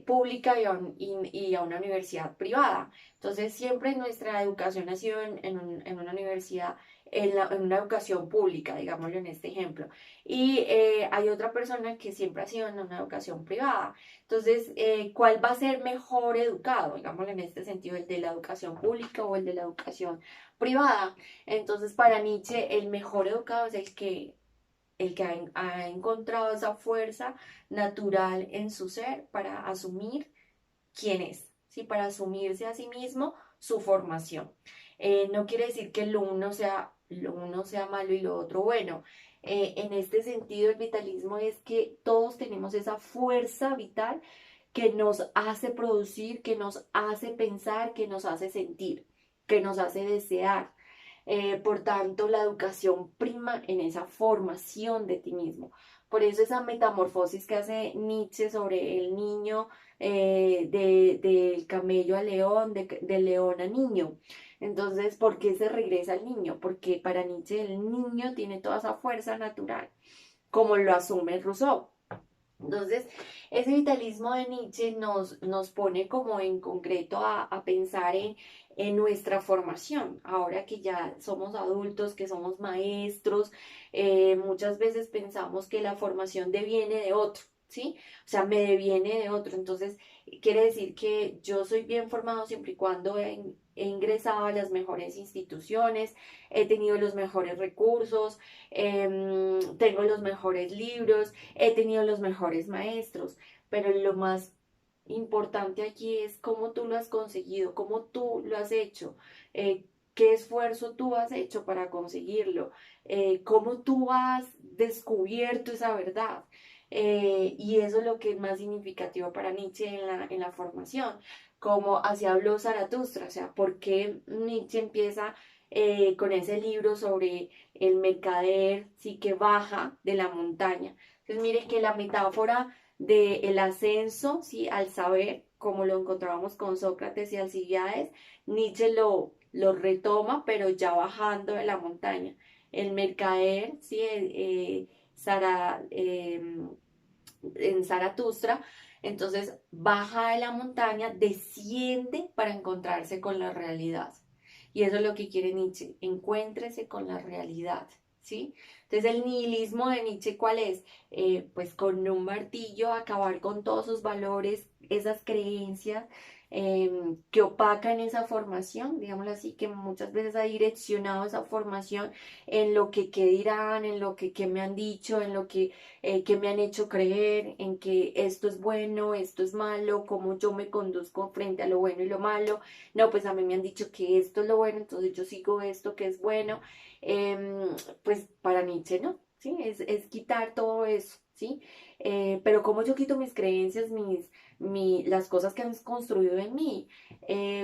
[SPEAKER 1] pública y a una universidad privada. Entonces, siempre nuestra educación ha sido en una universidad, en una educación pública, digámoslo en este ejemplo. Y hay otra persona que siempre ha sido en una educación privada. Entonces, ¿cuál va a ser mejor educado? Digámoslo en este sentido, el de la educación pública o el de la educación privada. Entonces, para Nietzsche, el mejor educado es el que ha encontrado esa fuerza natural en su ser para asumir quién es, ¿sí? Para asumirse a sí mismo su formación. No quiere decir que lo uno sea malo y lo otro bueno. En este sentido, el vitalismo es que todos tenemos esa fuerza vital que nos hace producir, que nos hace pensar, que nos hace sentir, que nos hace desear. Por tanto, la educación prima en esa formación de ti mismo. Por eso esa metamorfosis que hace Nietzsche sobre el niño, del camello al león, del león a niño. Entonces, ¿por qué se regresa al niño? Porque para Nietzsche el niño tiene toda esa fuerza natural, como lo asume Rousseau. Entonces, ese vitalismo de Nietzsche nos pone como en concreto a pensar en nuestra formación. Ahora que ya somos adultos, que somos maestros, muchas veces pensamos que la formación deviene de otro, ¿sí? O sea, me deviene de otro. Entonces, quiere decir que yo soy bien formado siempre y cuando he ingresado a las mejores instituciones, he tenido los mejores recursos, tengo los mejores libros, he tenido los mejores maestros, pero lo más importante aquí es cómo tú lo has conseguido, cómo tú lo has hecho, qué esfuerzo tú has hecho para conseguirlo, cómo tú has descubierto esa verdad. Y eso es lo que es más significativo para Nietzsche en la formación, como así habló Zaratustra, o sea, ¿por qué Nietzsche empieza con ese libro sobre el mercader, sí que baja de la montaña? Entonces, mire que la metáfora del ascenso, sí, al saber, como lo encontrábamos con Sócrates y Alcibiades, Nietzsche lo retoma, pero ya bajando de la montaña. El mercader, sí, en Zaratustra, entonces baja de la montaña, desciende para encontrarse con la realidad. Y eso es lo que quiere Nietzsche, encuéntrese con la realidad, ¿sí? Entonces el nihilismo de Nietzsche, ¿cuál es? Pues con un martillo acabar con todos sus valores, esas creencias que opacan esa formación, digámoslo así, que muchas veces ha direccionado esa formación en lo que qué dirán, en lo que me han dicho, en lo que me han hecho creer, en que esto es bueno, esto es malo, cómo yo me conduzco frente a lo bueno y lo malo. No, pues a mí me han dicho que esto es lo bueno, entonces yo sigo esto que es bueno. Em, pues para Nietzsche, ¿no? ¿Sí? Es quitar todo eso, ¿sí? Pero cómo yo quito mis creencias, las cosas que han construido en mí,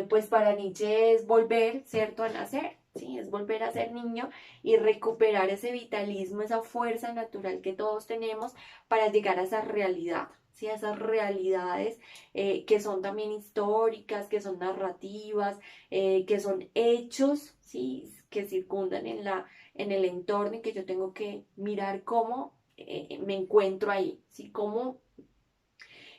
[SPEAKER 1] pues para Nietzsche es volver, ¿cierto?, a nacer, ¿sí? Es volver a ser niño y recuperar ese vitalismo, esa fuerza natural que todos tenemos para llegar a esa realidad, ¿sí? A esas realidades que son también históricas, que son narrativas, que son hechos, ¿sí? Que circundan en el entorno y que yo tengo que mirar cómo me encuentro ahí, ¿sí? Cómo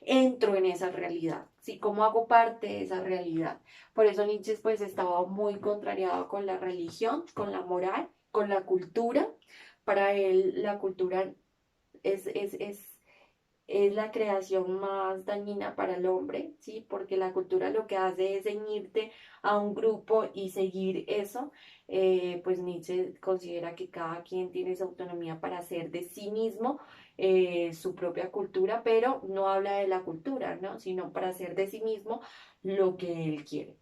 [SPEAKER 1] entro en esa realidad, ¿sí? Cómo hago parte de esa realidad. Por eso Nietzsche pues estaba muy contrariado con la religión, con la moral, con la cultura. Para él la cultura es la creación más dañina para el hombre, ¿sí? Porque la cultura lo que hace es ceñirte a un grupo y seguir eso. Pues Nietzsche considera que cada quien tiene esa autonomía para hacer de sí mismo su propia cultura, pero no habla de la cultura, ¿no? Sino para hacer de sí mismo lo que él quiere.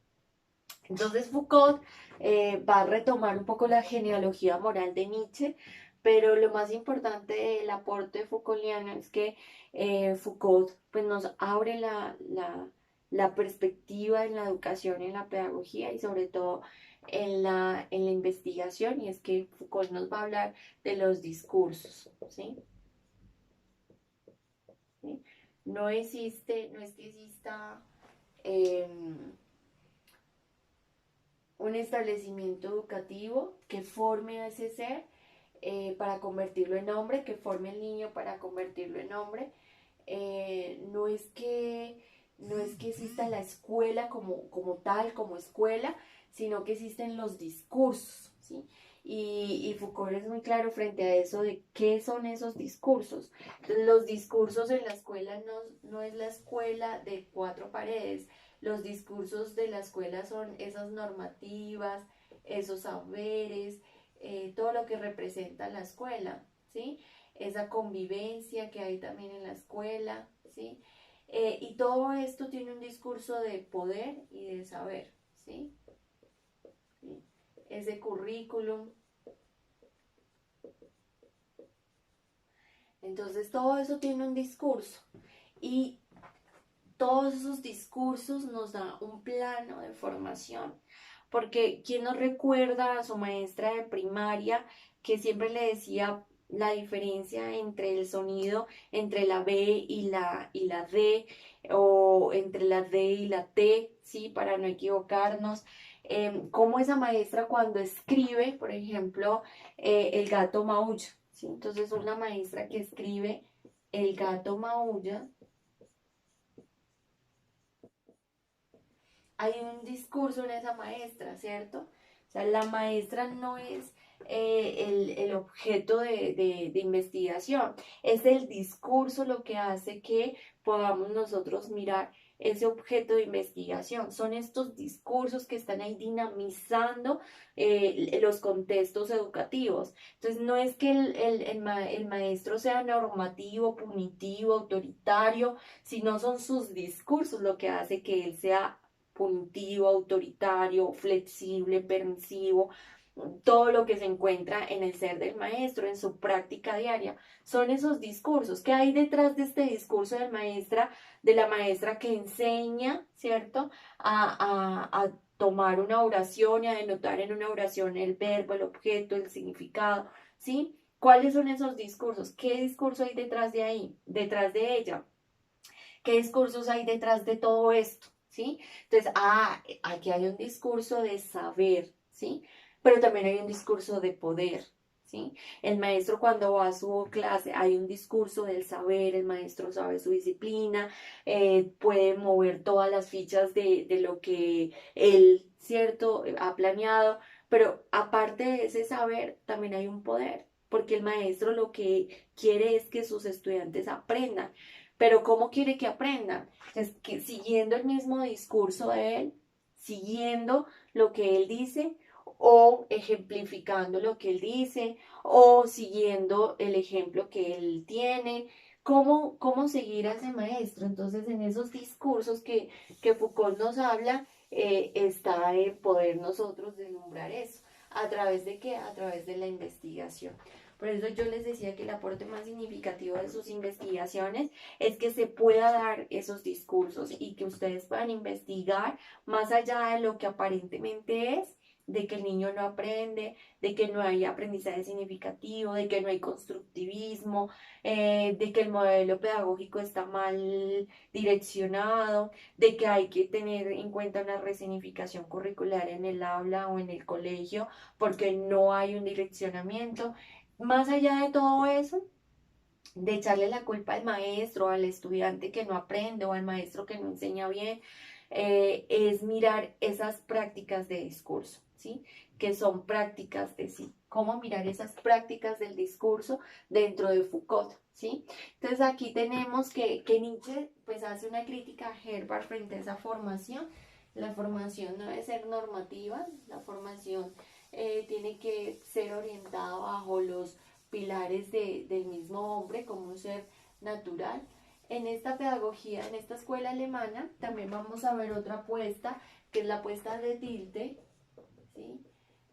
[SPEAKER 1] Entonces Foucault va a retomar un poco la genealogía moral de Nietzsche, pero lo más importante del aporte Foucaultiano es que Foucault pues, nos abre la perspectiva en la educación, en la pedagogía y sobre todo en la investigación, y es que Foucault nos va a hablar de los discursos, ¿sí? ¿Sí? No es que exista un establecimiento educativo que forme a ese ser para convertirlo en hombre, que forme al niño para convertirlo en hombre. No es que exista la escuela como tal, como escuela, sino que existen los discursos, ¿sí? Y Foucault es muy claro frente a eso de qué son esos discursos. Los discursos en la escuela no es la escuela de cuatro paredes. Los discursos de la escuela son esas normativas, esos saberes, todo lo que representa la escuela, ¿sí? Esa convivencia que hay también en la escuela, ¿sí? Y todo esto tiene un discurso de poder y de saber, ¿sí? ¿Sí? Ese currículum. Entonces todo eso tiene un discurso y todos esos discursos nos da un plano de formación. Porque ¿quién nos recuerda a su maestra de primaria que siempre le decía la diferencia entre el sonido, entre la B y la D, o entre la D y la T, ¿sí? Para no equivocarnos. Cómo esa maestra cuando escribe, por ejemplo, el gato maulla, ¿sí? Entonces una maestra que escribe el gato maulla, hay un discurso en esa maestra, ¿cierto? O sea, la maestra no es el objeto de investigación, es el discurso lo que hace que podamos nosotros mirar ese objeto de investigación. Son estos discursos que están ahí dinamizando los contextos educativos. Entonces, no es que el maestro sea normativo, punitivo, autoritario, sino son sus discursos lo que hace que él sea punitivo, autoritario, flexible, permisivo, todo lo que se encuentra en el ser del maestro, en su práctica diaria. Son esos discursos. ¿Qué hay detrás de este discurso de la maestra que enseña, ¿cierto? A tomar una oración y a denotar en una oración el verbo, el objeto, el significado, ¿sí? ¿Cuáles son esos discursos? ¿Qué discurso hay detrás de ahí, detrás de ella? ¿Qué discursos hay detrás de todo esto? ¿Sí? Entonces, aquí hay un discurso de saber, ¿sí? Pero también hay un discurso de poder, ¿sí? El maestro cuando va a su clase hay un discurso del saber, el maestro sabe su disciplina, puede mover todas las fichas de lo que él, ¿cierto?, ha planeado, pero aparte de ese saber, también hay un poder, porque el maestro lo que quiere es que sus estudiantes aprendan. Pero ¿cómo quiere que aprendan? Es que siguiendo el mismo discurso de él, siguiendo lo que él dice, o ejemplificando lo que él dice, o siguiendo el ejemplo que él tiene. ¿Cómo seguir a ese maestro? Entonces, en esos discursos que Foucault nos habla, está el poder nosotros deslumbrar eso. ¿A través de qué? A través de la investigación. Por eso yo les decía que el aporte más significativo de sus investigaciones es que se pueda dar esos discursos y que ustedes puedan investigar más allá de lo que aparentemente es, de que el niño no aprende, de que no hay aprendizaje significativo, de que no hay constructivismo, de que el modelo pedagógico está mal direccionado, de que hay que tener en cuenta una resignificación curricular en el aula o en el colegio porque no hay un direccionamiento. Más allá de todo eso, de echarle la culpa al maestro, al estudiante que no aprende o al maestro que no enseña bien, es mirar esas prácticas de discurso, ¿sí? Que son prácticas de sí. cómo mirar esas prácticas del discurso dentro de Foucault, ¿sí? Entonces aquí tenemos que Nietzsche pues hace una crítica a Herbart frente a esa formación. La formación no debe ser normativa, la formación tiene que ser orientada bajo los pilares del mismo hombre como un ser natural. En esta pedagogía, en esta escuela alemana, también vamos a ver otra apuesta, que es la apuesta de Dilthey, ¿sí?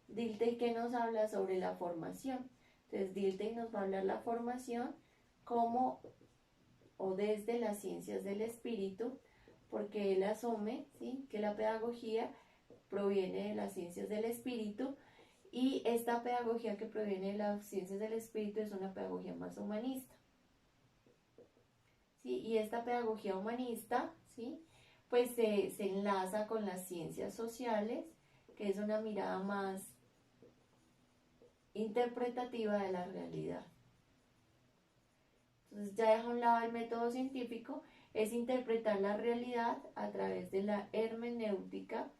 [SPEAKER 1] Dilthey que nos habla sobre la formación. Entonces Dilthey nos va a hablar la formación como o desde las ciencias del espíritu, porque él asume, ¿sí?, que la pedagogía proviene de las ciencias del espíritu y esta pedagogía que proviene de las ciencias del espíritu es una pedagogía más humanista. ¿Sí? Y esta pedagogía humanista, ¿sí?, pues se enlaza con las ciencias sociales, que es una mirada más interpretativa de la realidad. Entonces ya deja a un lado el método científico, es interpretar la realidad a través de la hermenéutica.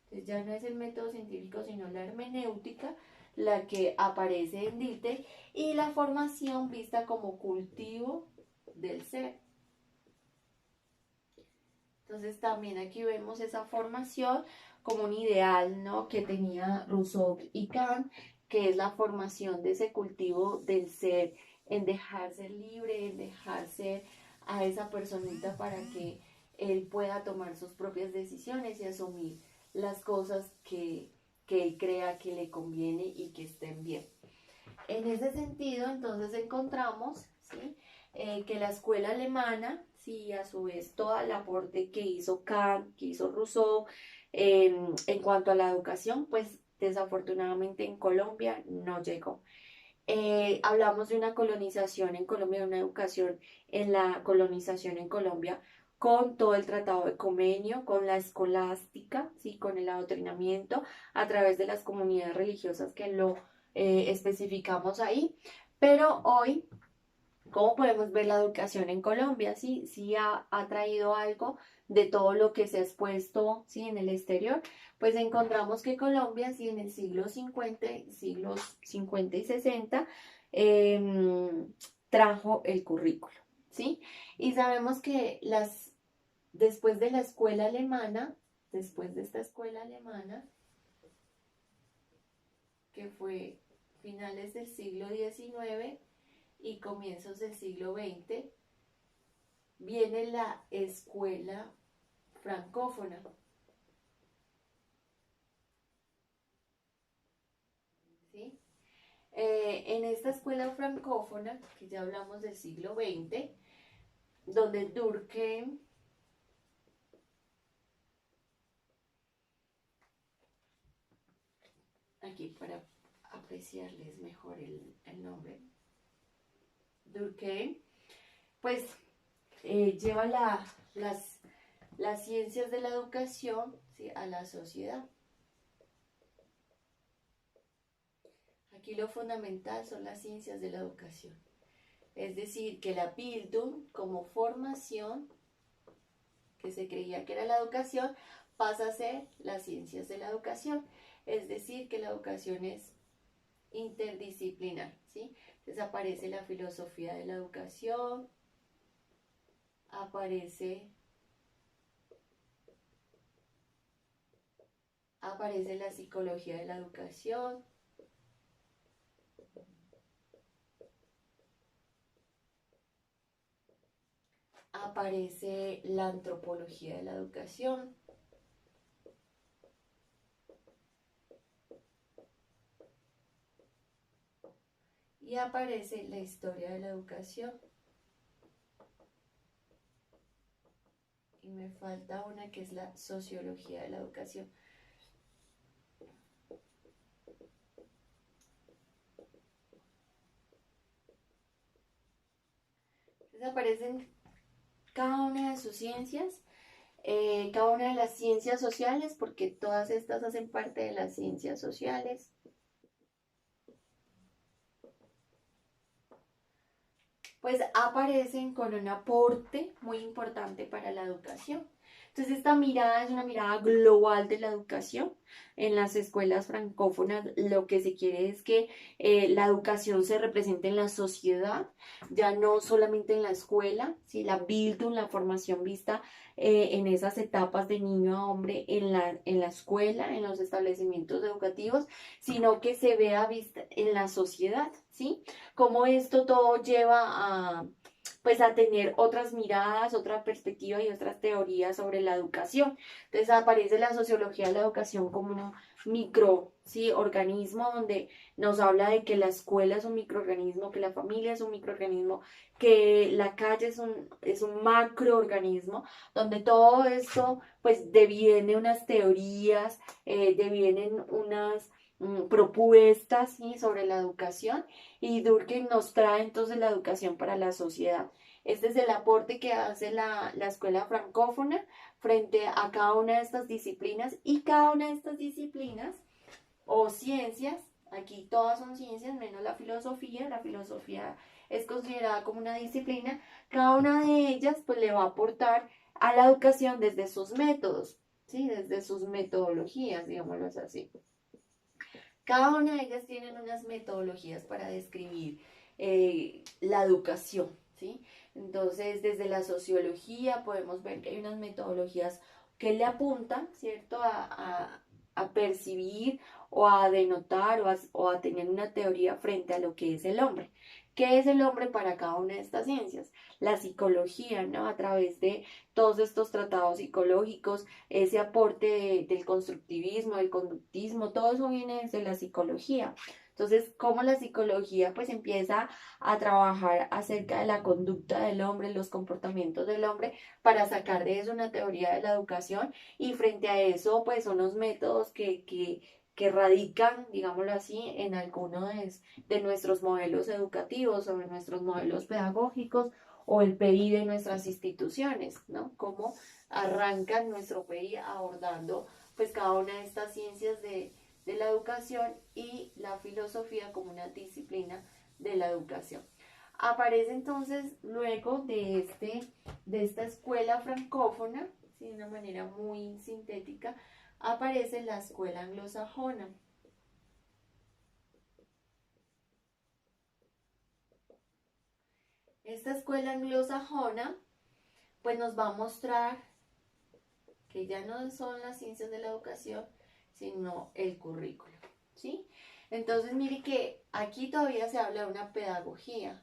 [SPEAKER 1] Entonces ya no es el método científico, sino la hermenéutica, la que aparece en Dilthey, y la formación vista como cultivo del ser. Entonces también aquí vemos esa formación como un ideal, ¿no?, que tenía Rousseau y Kant, que es la formación de ese cultivo del ser, en dejar ser libre, en dejar ser a esa personita para que él pueda tomar sus propias decisiones y asumir las cosas que él crea que le conviene y que estén bien. En ese sentido, entonces encontramos, ¿sí?, que la escuela alemana, sí, a su vez todo el aporte que hizo Kant, que hizo Rousseau, en cuanto a la educación, pues desafortunadamente en Colombia no llegó. Hablamos de una colonización en Colombia, de una educación en la colonización en Colombia, con todo el tratado de Comenio, con la escolástica, ¿sí?, con el adoctrinamiento a través de las comunidades religiosas que lo especificamos ahí. Pero hoy, ¿cómo podemos ver la educación en Colombia? Sí, sí ha traído algo de todo lo que se ha expuesto, sí, en el exterior. Pues encontramos que Colombia, sí, en el siglos 50 y 60, trajo el currículo, ¿sí? Y sabemos que después de la escuela alemana, después de esta escuela alemana, que fue finales del siglo XIX y comienzos del siglo XX, viene la escuela francófona. ¿Sí? En esta escuela francófona, que ya hablamos del siglo XX, donde Durkheim, aquí para apreciarles mejor el nombre, Durkheim, pues lleva las ciencias de la educación, ¿sí?, a la sociedad. Aquí lo fundamental son las ciencias de la educación. Es decir, que la Bildung como formación, que se creía que era la educación, pasa a ser las ciencias de la educación. Es decir, que la educación es interdisciplinar, ¿sí? Entonces aparece la filosofía de la educación, aparece la psicología de la educación, aparece la antropología de la educación, y aparece la historia de la educación. Y me falta una que es la sociología de la educación. Entonces aparecen cada una de sus ciencias, cada una de las ciencias sociales, porque todas estas hacen parte de las ciencias sociales. Pues aparecen con un aporte muy importante para la educación. Entonces, esta mirada es una mirada global de la educación. En las escuelas francófonas lo que se quiere es que la educación se represente en la sociedad, ya no solamente en la escuela, ¿sí? La Bildung, la formación vista en esas etapas de niño a hombre en la escuela, en los establecimientos educativos, sino que se vea vista en la sociedad, ¿sí? Cómo esto todo lleva a pues a tener otras miradas, otra perspectiva y otras teorías sobre la educación. Entonces aparece la sociología de la educación como un micro, ¿sí? Organismo donde nos habla de que la escuela es un microorganismo, que la familia es un microorganismo, que la calle es un macroorganismo, donde todo esto pues deviene unas teorías, devienen unas propuestas, ¿sí? Sobre la educación y Durkheim nos trae entonces la educación para la sociedad. Este es el aporte que hace la escuela francófona frente a cada una de estas disciplinas y cada una de estas disciplinas o ciencias, aquí todas son ciencias menos la filosofía es considerada como una disciplina, cada una de ellas pues le va a aportar a la educación desde sus métodos, ¿sí? Desde sus metodologías, digámoslo así. Cada una de ellas tienen unas metodologías para describir la educación, ¿sí? Entonces, desde la sociología podemos ver que hay unas metodologías que le apuntan, ¿cierto?, a percibir o a denotar o a tener una teoría frente a lo que es el hombre. ¿Qué es el hombre para cada una de estas ciencias? La psicología, ¿no? A través de todos estos tratados psicológicos, ese aporte del constructivismo, del conductismo, todo eso viene desde la psicología. Entonces, cómo la psicología pues empieza a trabajar acerca de la conducta del hombre, los comportamientos del hombre, para sacar de eso una teoría de la educación y frente a eso pues son los métodos que radican, digámoslo así, en alguno de nuestros modelos educativos o de nuestros modelos pedagógicos o el PI de nuestras instituciones, ¿no? Cómo arranca nuestro PI abordando pues cada una de estas ciencias de la educación y la filosofía como una disciplina de la educación. Aparece entonces luego de esta escuela francófona, ¿sí? De una manera muy sintética, aparece la escuela anglosajona. Esta escuela anglosajona pues nos va a mostrar que ya no son las ciencias de la educación, sino el currículo, ¿sí? Entonces, mire que aquí todavía se habla de una pedagogía.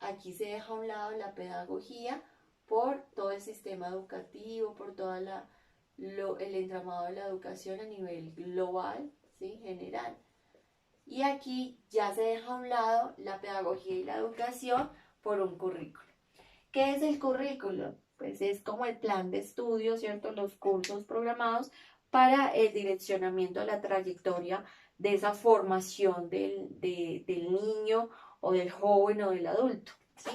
[SPEAKER 1] Aquí se deja a un lado la pedagogía por todo el sistema educativo, por todo el entramado de la educación a nivel global, ¿sí? General. Y aquí ya se deja a un lado la pedagogía y la educación por un currículo. ¿Qué es el currículo? Pues es como el plan de estudio, ¿cierto? Los cursos programados para el direccionamiento de la trayectoria de esa formación del niño o del joven o del adulto, ¿sí?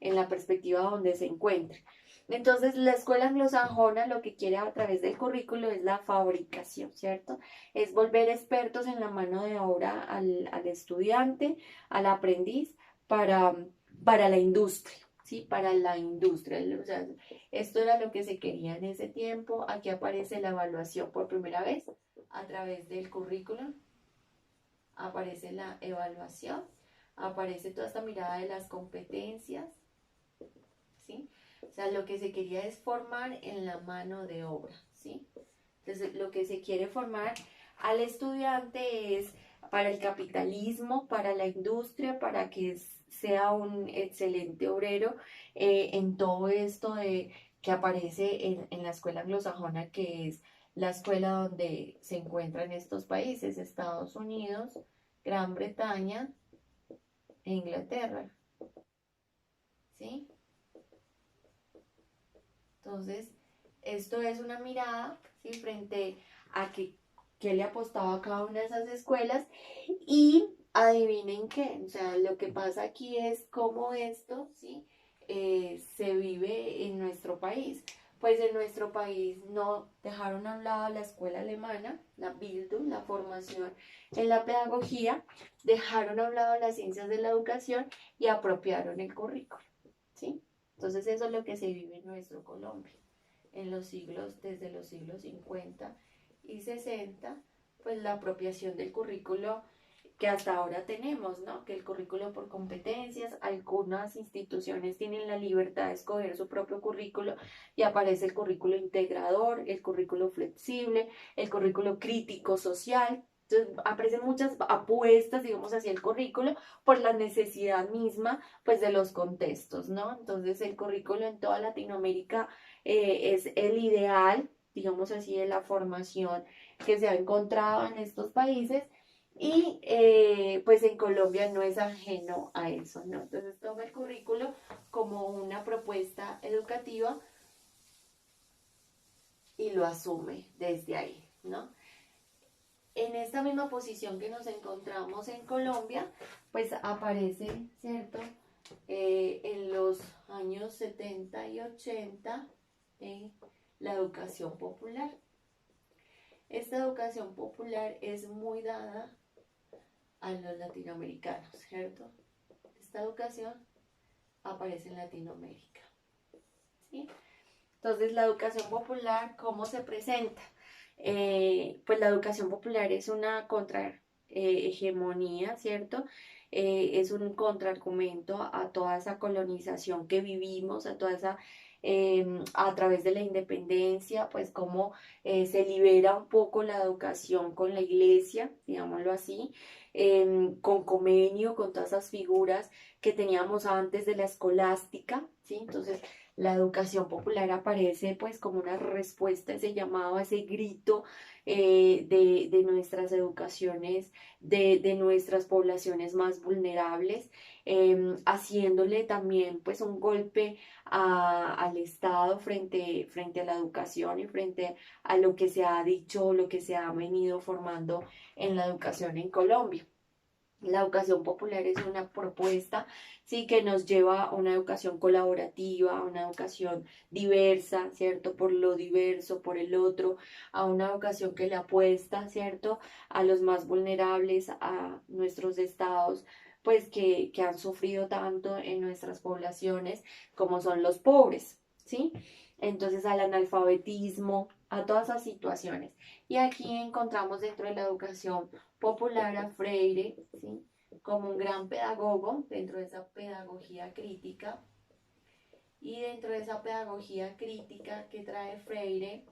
[SPEAKER 1] En la perspectiva donde se encuentre. Entonces, la escuela anglosajona lo que quiere a través del currículo es la fabricación, ¿cierto? Es volver expertos en la mano de obra al estudiante, al aprendiz, para para la industria, ¿sí? Para la industria. O sea, esto era lo que se quería en ese tiempo. Aquí aparece la evaluación por primera vez a través del currículum. Aparece la evaluación. Aparece toda esta mirada de las competencias, ¿sí? O sea, lo que se quería es formar en la mano de obra, ¿sí? Entonces, lo que se quiere formar al estudiante es para el capitalismo, para la industria, para que sea un excelente obrero en todo esto que aparece en la escuela anglosajona, que es la escuela donde se encuentran estos países, Estados Unidos, Gran Bretaña e Inglaterra, ¿sí? Entonces, esto es una mirada, ¿sí? Frente a qué le apostaba a cada una de esas escuelas y adivinen qué, o sea, lo que pasa aquí es cómo esto, ¿sí? Se vive en nuestro país. Pues en nuestro país no dejaron a un lado la escuela alemana, la Bildung, la formación en la pedagogía, dejaron a un lado las ciencias de la educación y apropiaron el currículo, ¿sí? Entonces eso es lo que se vive en nuestro Colombia. desde los siglos 50 y 60, pues la apropiación del currículo que hasta ahora tenemos, ¿no? Que el currículo por competencias, algunas instituciones tienen la libertad de escoger su propio currículo y aparece el currículo integrador, el currículo flexible, el currículo crítico social. Entonces, aparecen muchas apuestas, digamos, hacia el currículo por la necesidad misma, pues, de los contextos, ¿no? Entonces, el currículo en toda Latinoamérica es el ideal, digamos así, de la formación que se ha encontrado en estos países y pues en Colombia no es ajeno a eso, ¿no? Entonces toma el currículo como una propuesta educativa y lo asume desde ahí, ¿no? En esta misma posición que nos encontramos en Colombia, pues aparece, ¿cierto? En los años 70 y 80, la educación popular. Esta educación popular es muy dada a los latinoamericanos, ¿cierto? Esta educación aparece en Latinoamérica, ¿sí? Entonces, la educación popular, ¿cómo se presenta? Pues la educación popular es una contrahegemonía, ¿cierto? Es un contraargumento a toda esa colonización que vivimos, a toda esa, a través de la independencia, pues cómo se libera un poco la educación con la iglesia, digámoslo así, con Comenio, con todas esas figuras que teníamos antes de la escolástica, ¿sí? Entonces, la educación popular aparece pues como una respuesta a ese llamado, a ese grito de nuestras educaciones, de nuestras poblaciones más vulnerables, haciéndole también pues un golpe al Estado frente a la educación y frente a lo que se ha dicho, lo que se ha venido formando en la educación en Colombia. La educación popular es una propuesta, sí, que nos lleva a una educación colaborativa, a una educación diversa, ¿cierto? Por lo diverso, por el otro, a una educación que le apuesta, ¿cierto? A los más vulnerables, a nuestros estados, pues que han sufrido tanto en nuestras poblaciones como son los pobres, ¿sí? Entonces al analfabetismo, a todas esas situaciones. Y aquí encontramos dentro de la educación popular a Freire, ¿sí? Como un gran pedagogo dentro de esa pedagogía crítica. Y dentro de esa pedagogía crítica que trae Freire,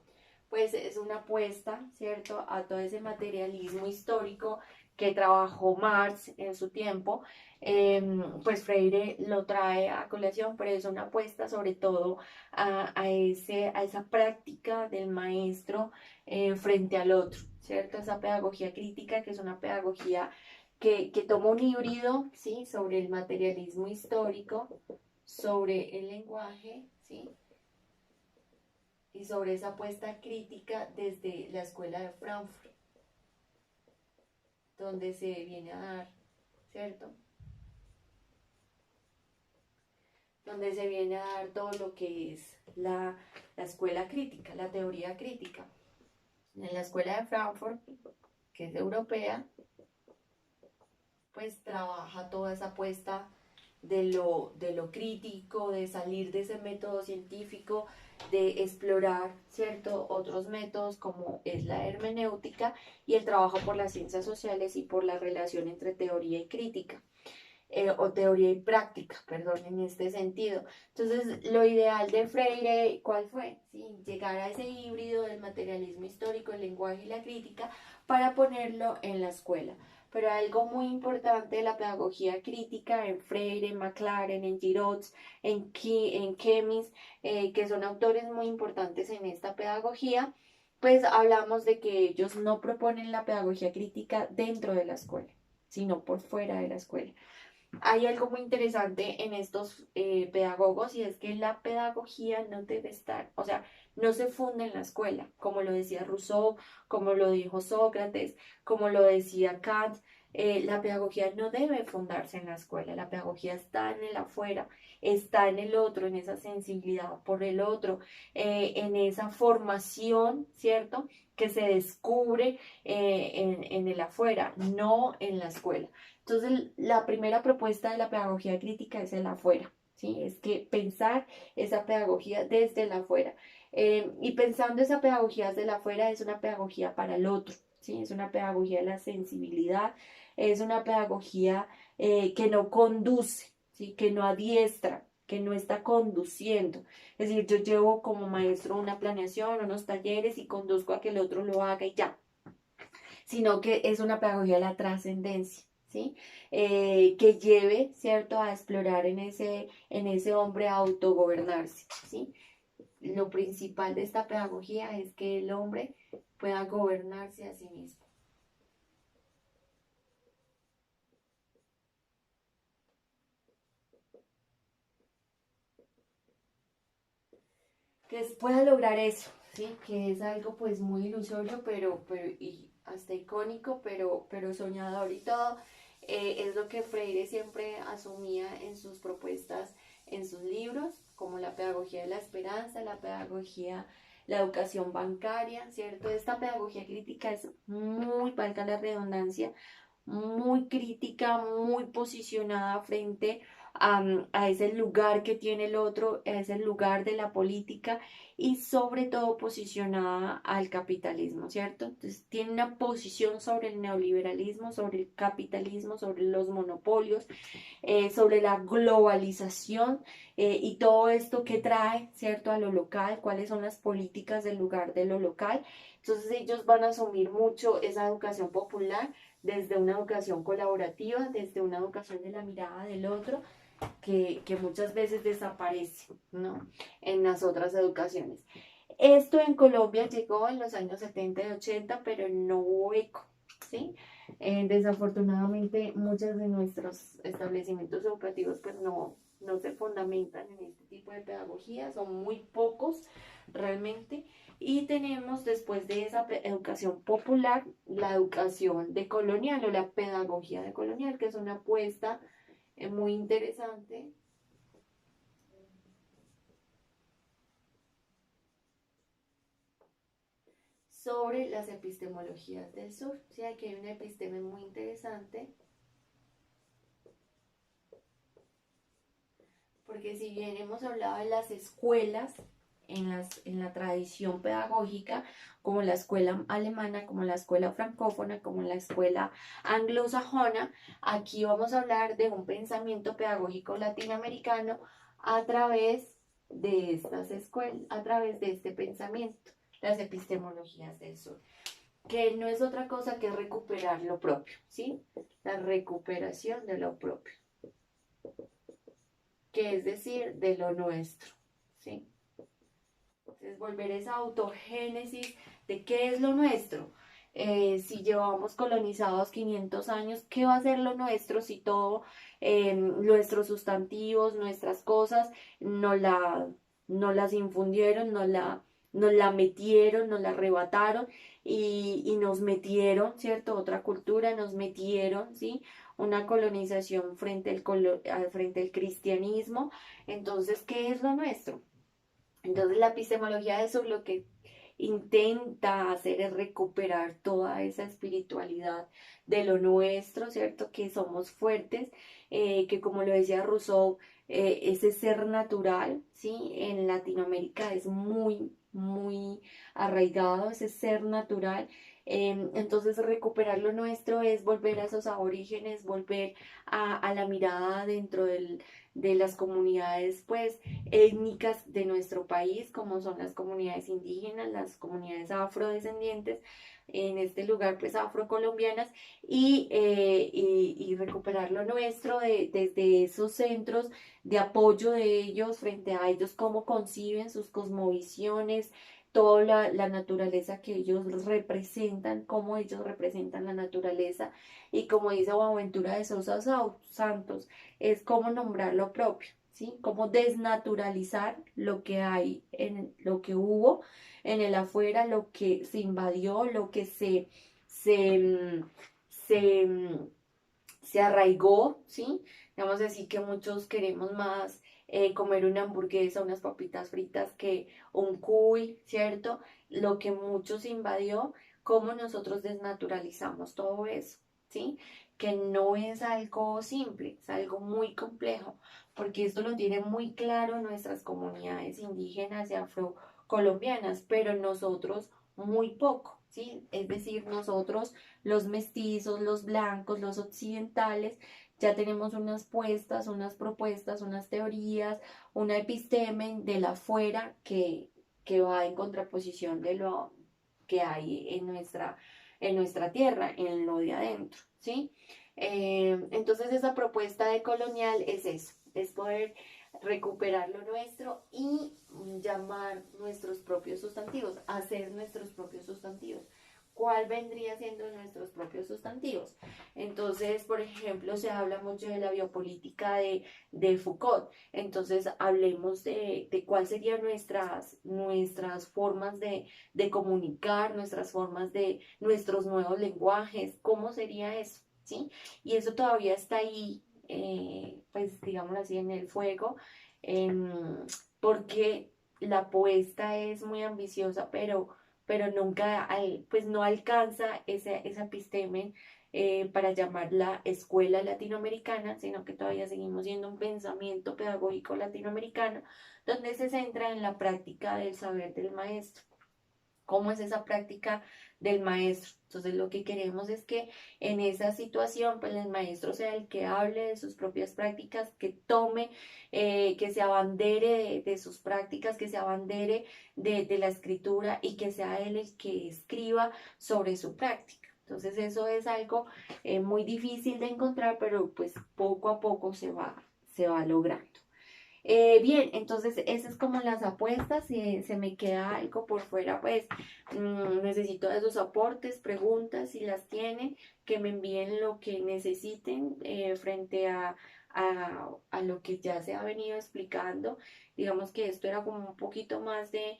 [SPEAKER 1] pues es una apuesta, ¿cierto?, a todo ese materialismo histórico que trabajó Marx en su tiempo, pues Freire lo trae a colación, pero es una apuesta sobre todo a esa práctica del maestro frente al otro, ¿cierto? Esa pedagogía crítica que es una pedagogía que toma un híbrido, ¿sí?, sobre el materialismo histórico, sobre el lenguaje, ¿sí?, y sobre esa apuesta crítica desde la escuela de Frankfurt, donde se viene a dar, ¿cierto? Donde se viene a dar todo lo que es la escuela crítica, la teoría crítica. En la escuela de Frankfurt, que es europea, pues trabaja toda esa apuesta de lo crítico, de salir de ese método científico, de explorar, ¿cierto?, otros métodos como es la hermenéutica y el trabajo por las ciencias sociales y por la relación entre teoría y crítica. O teoría y práctica, perdón, en este sentido. Entonces, lo ideal de Freire, ¿cuál fue? ¿Sí? Llegar a ese híbrido del materialismo histórico, el lenguaje y la crítica para ponerlo en la escuela. Pero algo muy importante de la pedagogía crítica en Freire, en Maclaren, en Giraud, en Kemis, que son autores muy importantes en esta pedagogía, pues hablamos de que ellos no proponen la pedagogía crítica dentro de la escuela, sino por fuera de la escuela. Hay algo muy interesante en estos pedagogos y es que la pedagogía no debe estar, o sea, no se funda en la escuela, como lo decía Rousseau, como lo dijo Sócrates, como lo decía Kant. La pedagogía no debe fundarse en la escuela, la pedagogía está en el afuera, está en el otro, en esa sensibilidad por el otro, en esa formación, ¿cierto?, que se descubre en el afuera, no en la escuela. Entonces, la primera propuesta de la pedagogía crítica es el afuera, ¿sí? Es que pensar esa pedagogía desde el afuera. Y pensando esa pedagogía desde el afuera es una pedagogía para el otro, ¿sí? Es una pedagogía de la sensibilidad, es una pedagogía que no conduce, ¿sí? Que no adiestra, que no está conduciendo. Es decir, yo llevo como maestro una planeación, unos talleres y conduzco a que el otro lo haga y ya, sino que es una pedagogía de la trascendencia, ¿sí? Que lleve, ¿cierto?, a explorar en ese hombre a autogobernarse, ¿sí? Lo principal de esta pedagogía es que el hombre pueda gobernarse a sí mismo. Que pueda lograr eso, ¿sí? Que es algo pues muy ilusorio, pero y hasta icónico, pero soñador y todo. Es lo que Freire siempre asumía en sus propuestas, en sus libros, como la pedagogía de la esperanza, la pedagogía, la educación bancaria, ¿cierto? Esta pedagogía crítica es muy, valga la redundancia, muy crítica, muy posicionada frente a ese lugar que tiene el otro, a ese lugar de la política y sobre todo posicionada al capitalismo, ¿cierto? Entonces tiene una posición sobre el neoliberalismo, sobre el capitalismo, sobre los monopolios, sobre la globalización y todo esto que trae, ¿cierto?, a lo local, cuáles son las políticas del lugar de lo local. Entonces ellos van a asumir mucho esa educación popular desde una educación colaborativa, desde una educación de la mirada del otro, que muchas veces desaparece, ¿no?, en las otras educaciones. Esto en Colombia llegó en los años 70 y 80, pero no hubo eco, ¿sí? Desafortunadamente, muchos de nuestros establecimientos educativos pues no se fundamentan en este tipo de pedagogía, son muy pocos realmente. Y tenemos después de esa educación popular, la educación decolonial o la pedagogía decolonial, que es una apuesta muy interesante sobre las epistemologías del sur. Sí, aquí hay una episteme muy interesante, porque si bien hemos hablado de las escuelas en la tradición pedagógica, como la escuela alemana, como la escuela francófona, como la escuela anglosajona, aquí vamos a hablar de un pensamiento pedagógico latinoamericano a través de estas escuelas, a través de este pensamiento, las epistemologías del sur, que no es otra cosa que recuperar lo propio, ¿sí? La recuperación de lo propio, que es decir, de lo nuestro, ¿sí? Entonces, volver a esa autogénesis de qué es lo nuestro. Si llevamos colonizados 500 años, ¿qué va a ser lo nuestro si todo, nuestros sustantivos, nuestras cosas, no, la, no las infundieron, nos la metieron, nos la arrebataron y nos metieron, ¿cierto? Otra cultura, nos metieron, ¿sí? Una colonización frente al cristianismo. Entonces, ¿qué es lo nuestro? Entonces la epistemología de eso lo que intenta hacer es recuperar toda esa espiritualidad de lo nuestro, ¿cierto? Que somos fuertes, que como lo decía Rousseau, ese ser natural, ¿sí? En Latinoamérica es muy, muy arraigado, ese ser natural. Entonces recuperar lo nuestro es volver a esos aborígenes, volver a la mirada dentro de las comunidades, pues, étnicas de nuestro país, como son las comunidades indígenas, las comunidades afrodescendientes, en este lugar, pues, afrocolombianas, y recuperar lo nuestro desde esos centros de apoyo de ellos, frente a ellos, cómo conciben sus cosmovisiones, toda la naturaleza que ellos representan, cómo ellos representan la naturaleza, y como dice Boaventura de Sousa Santos, es cómo nombrar lo propio, ¿sí? Cómo desnaturalizar lo que hay, en lo que hubo en el afuera, lo que se invadió, lo que se, se, se arraigó, ¿sí? Vamos a decir que muchos queremos más comer una hamburguesa, unas papitas fritas que un cuy, ¿cierto? Lo que muchos invadió, cómo nosotros desnaturalizamos todo eso, ¿sí? Que no es algo simple, es algo muy complejo, porque esto lo tienen muy claro nuestras comunidades indígenas y afrocolombianas, pero nosotros muy poco, ¿sí? Es decir, nosotros los mestizos, los blancos, los occidentales, ya tenemos unas puestas, unas propuestas, unas teorías, una episteme de la afuera que va en contraposición de lo que hay en nuestra tierra, en lo de adentro, ¿sí? Entonces esa propuesta de colonial es eso, es poder recuperar lo nuestro y llamar nuestros propios sustantivos, hacer nuestros propios sustantivos. ¿Cuál vendría siendo nuestros propios sustantivos? Entonces, por ejemplo, se habla mucho de la biopolítica de Foucault. Entonces, hablemos de cuáles serían nuestras formas de comunicar, nuestras formas de nuestros nuevos lenguajes, cómo sería eso, ¿sí? Y eso todavía está ahí, pues digámoslo así, en el fuego, porque la apuesta es muy ambiciosa, pero nunca, pues no alcanza esa episteme para llamarla escuela latinoamericana, sino que todavía seguimos siendo un pensamiento pedagógico latinoamericano, donde se centra en la práctica del saber del maestro. ¿Cómo es esa práctica del maestro? Entonces lo que queremos es que en esa situación pues el maestro sea el que hable de sus propias prácticas, que tome, que se abandere de sus prácticas, que se abandere de la escritura y que sea él el que escriba sobre su práctica. Entonces eso es algo muy difícil de encontrar, pero pues poco a poco se va logrando. Bien, entonces esas es como las apuestas. Si se me queda algo por fuera, pues necesito esos aportes, preguntas, si las tienen, que me envíen lo que necesiten frente a lo que ya se ha venido explicando. Digamos que esto era como un poquito más de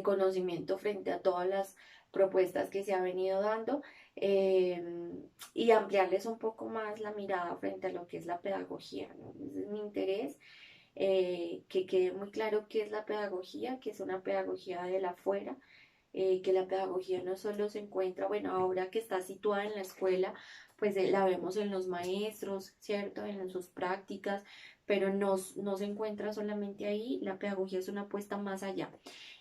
[SPEAKER 1] conocimiento frente a todas las propuestas que se ha venido dando eh, y ampliarles un poco más la mirada frente a lo que es la pedagogía, ¿no? Ese es mi interés, que quede muy claro qué es la pedagogía, que es una pedagogía de la afuera, que la pedagogía no solo se encuentra, bueno, ahora que está situada en la escuela, pues la vemos en los maestros, ¿cierto? En sus prácticas, pero no se encuentra solamente ahí, la pedagogía es una apuesta más allá.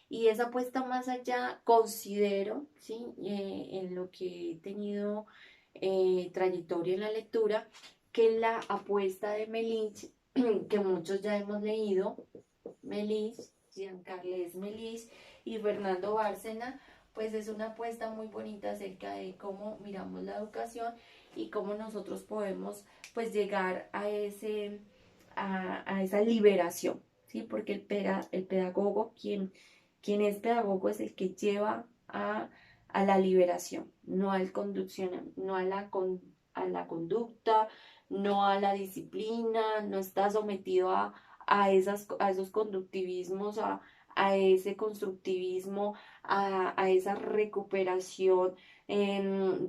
[SPEAKER 1] Y esa apuesta más allá considero, ¿sí? En lo que he tenido trayectoria en la lectura, que la apuesta de Melich, que muchos ya hemos leído, Melich, Jean-Carles Melich y Fernando Bárcena, pues es una apuesta muy bonita acerca de cómo miramos la educación y cómo nosotros podemos pues llegar a esa liberación, ¿sí? Porque el pedagogo, quien es pedagogo es el que lleva a la liberación, no al conducción, no a la conducta, no a la disciplina, no está sometido a esos conductivismos, a ese constructivismo, a esa recuperación del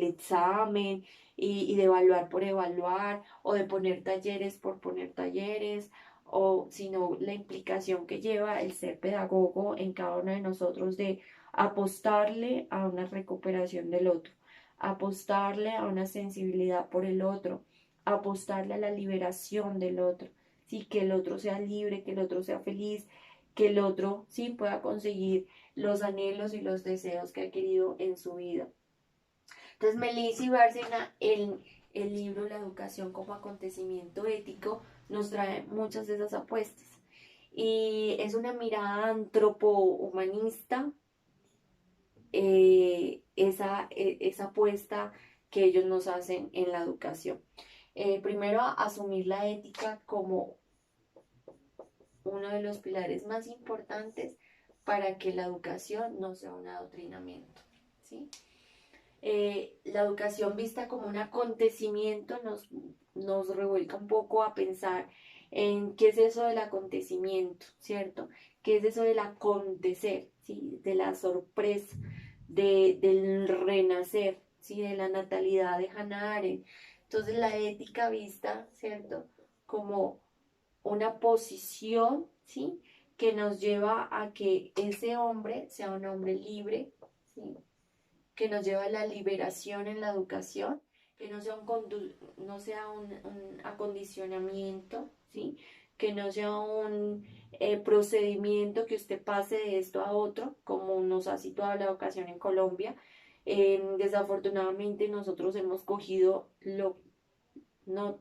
[SPEAKER 1] examen y de evaluar por evaluar o de poner talleres por poner talleres o sino la implicación que lleva el ser pedagogo en cada uno de nosotros de apostarle a una recuperación del otro, apostarle a una sensibilidad por el otro, apostarle a la liberación del otro, sí, que el otro sea libre, que el otro sea feliz, que el otro sí pueda conseguir los anhelos y los deseos que ha querido en su vida. Entonces, Melissa y Bárcena, el libro La educación como acontecimiento ético, nos trae muchas de esas apuestas. Y es una mirada antropohumanista, esa apuesta que ellos nos hacen en la educación. Primero, asumir la ética como uno de los pilares más importantes para que la educación no sea un adoctrinamiento, ¿sí? La educación vista como un acontecimiento nos revuelca un poco a pensar en qué es eso del acontecimiento, ¿cierto? ¿Qué es eso del acontecer, ¿sí? De la sorpresa, del renacer, ¿sí? De la natalidad de Hannah Arendt. Entonces la ética vista, ¿cierto? Como una posición, ¿sí? Que nos lleva a que ese hombre sea un hombre libre, ¿sí? Que nos lleva a la liberación en la educación, que no sea no sea un acondicionamiento, ¿sí? Que no sea un procedimiento que usted pase de esto a otro, como nos ha situado la educación en Colombia. Desafortunadamente nosotros hemos cogido no,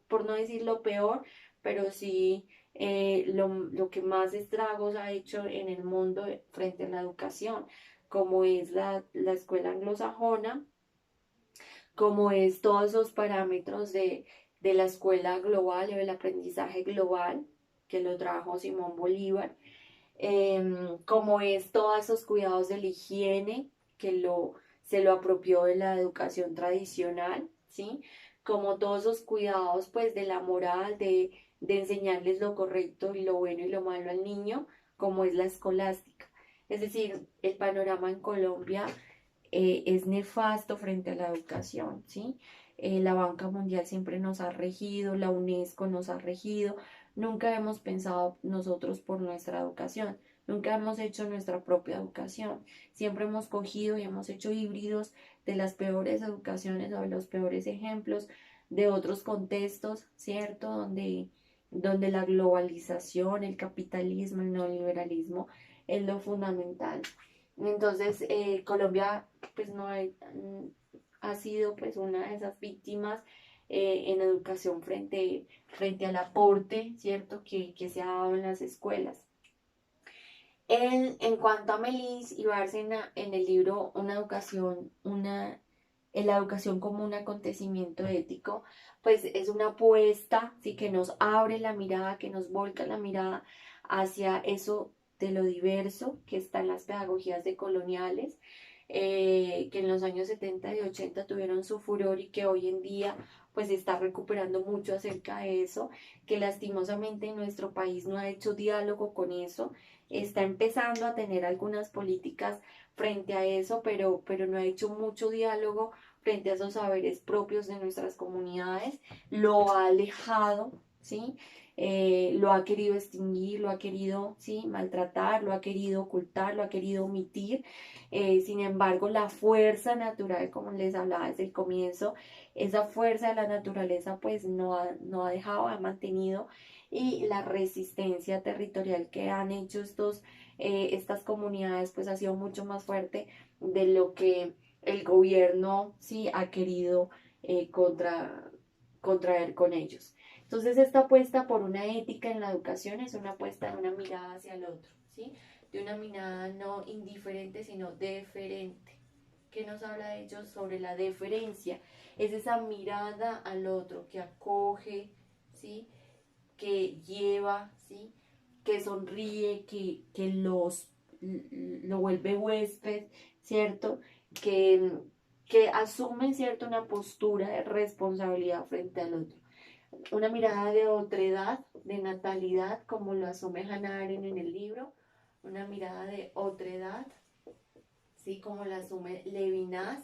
[SPEAKER 1] por no decir lo peor, pero sí lo que más estragos ha hecho en el mundo frente a la educación, como es la escuela anglosajona, como es todos esos parámetros de la escuela global o del aprendizaje global, que lo trajo Simón Bolívar, como es todos esos cuidados de la higiene, que se lo apropió de la educación tradicional, ¿sí? Como todos esos cuidados, pues, de la moral, de enseñarles lo correcto y lo bueno y lo malo al niño, como es la escolástica. Es decir, el panorama en Colombia es nefasto frente a la educación, ¿sí? La Banca Mundial siempre nos ha regido, la UNESCO nos ha regido, nunca hemos pensado nosotros por nuestra educación, nunca hemos hecho nuestra propia educación, siempre hemos cogido y hemos hecho híbridos de las peores educaciones o de los peores ejemplos de otros contextos, ¿cierto? Donde la globalización, el capitalismo, el neoliberalismo es lo fundamental. Entonces, Colombia pues ha sido pues una de esas víctimas en educación frente al aporte, ¿cierto?, que se ha dado en las escuelas. En cuanto a Melis y Bárcena, en el libro en la educación como un acontecimiento ético, pues es una apuesta, sí, que nos abre la mirada, que nos volca la mirada hacia eso de lo diverso que está en las pedagogías decoloniales, que en los años 70 y 80 tuvieron su furor y que hoy en día pues está recuperando mucho acerca de eso, que lastimosamente en nuestro país no ha hecho diálogo con eso, está empezando a tener algunas políticas frente a eso, pero no ha hecho mucho diálogo frente a esos saberes propios de nuestras comunidades, lo ha alejado, ¿sí? Lo ha querido extinguir, lo ha querido, ¿sí?, maltratar, lo ha querido ocultar, lo ha querido omitir. Sin embargo, la fuerza natural, como les hablaba desde el comienzo, esa fuerza de la naturaleza pues no ha dejado, ha mantenido, y la resistencia territorial que han hecho estas comunidades pues ha sido mucho más fuerte de lo que el gobierno sí ha querido contraer con ellos. Entonces esta apuesta por una ética en la educación es una apuesta de una mirada hacia el otro, ¿sí? De una mirada no indiferente sino deferente. ¿Qué nos habla de ellos sobre la deferencia? Es esa mirada al otro que acoge, ¿sí?, que lleva, ¿sí?, que sonríe, que lo vuelve huésped, ¿cierto? Que, que asume, ¿cierto?, una postura de responsabilidad frente al otro. Una mirada de otredad, de natalidad, como lo asume Hannah Arendt en el libro. Una mirada de otredad, ¿sí?, como la asume Levinas.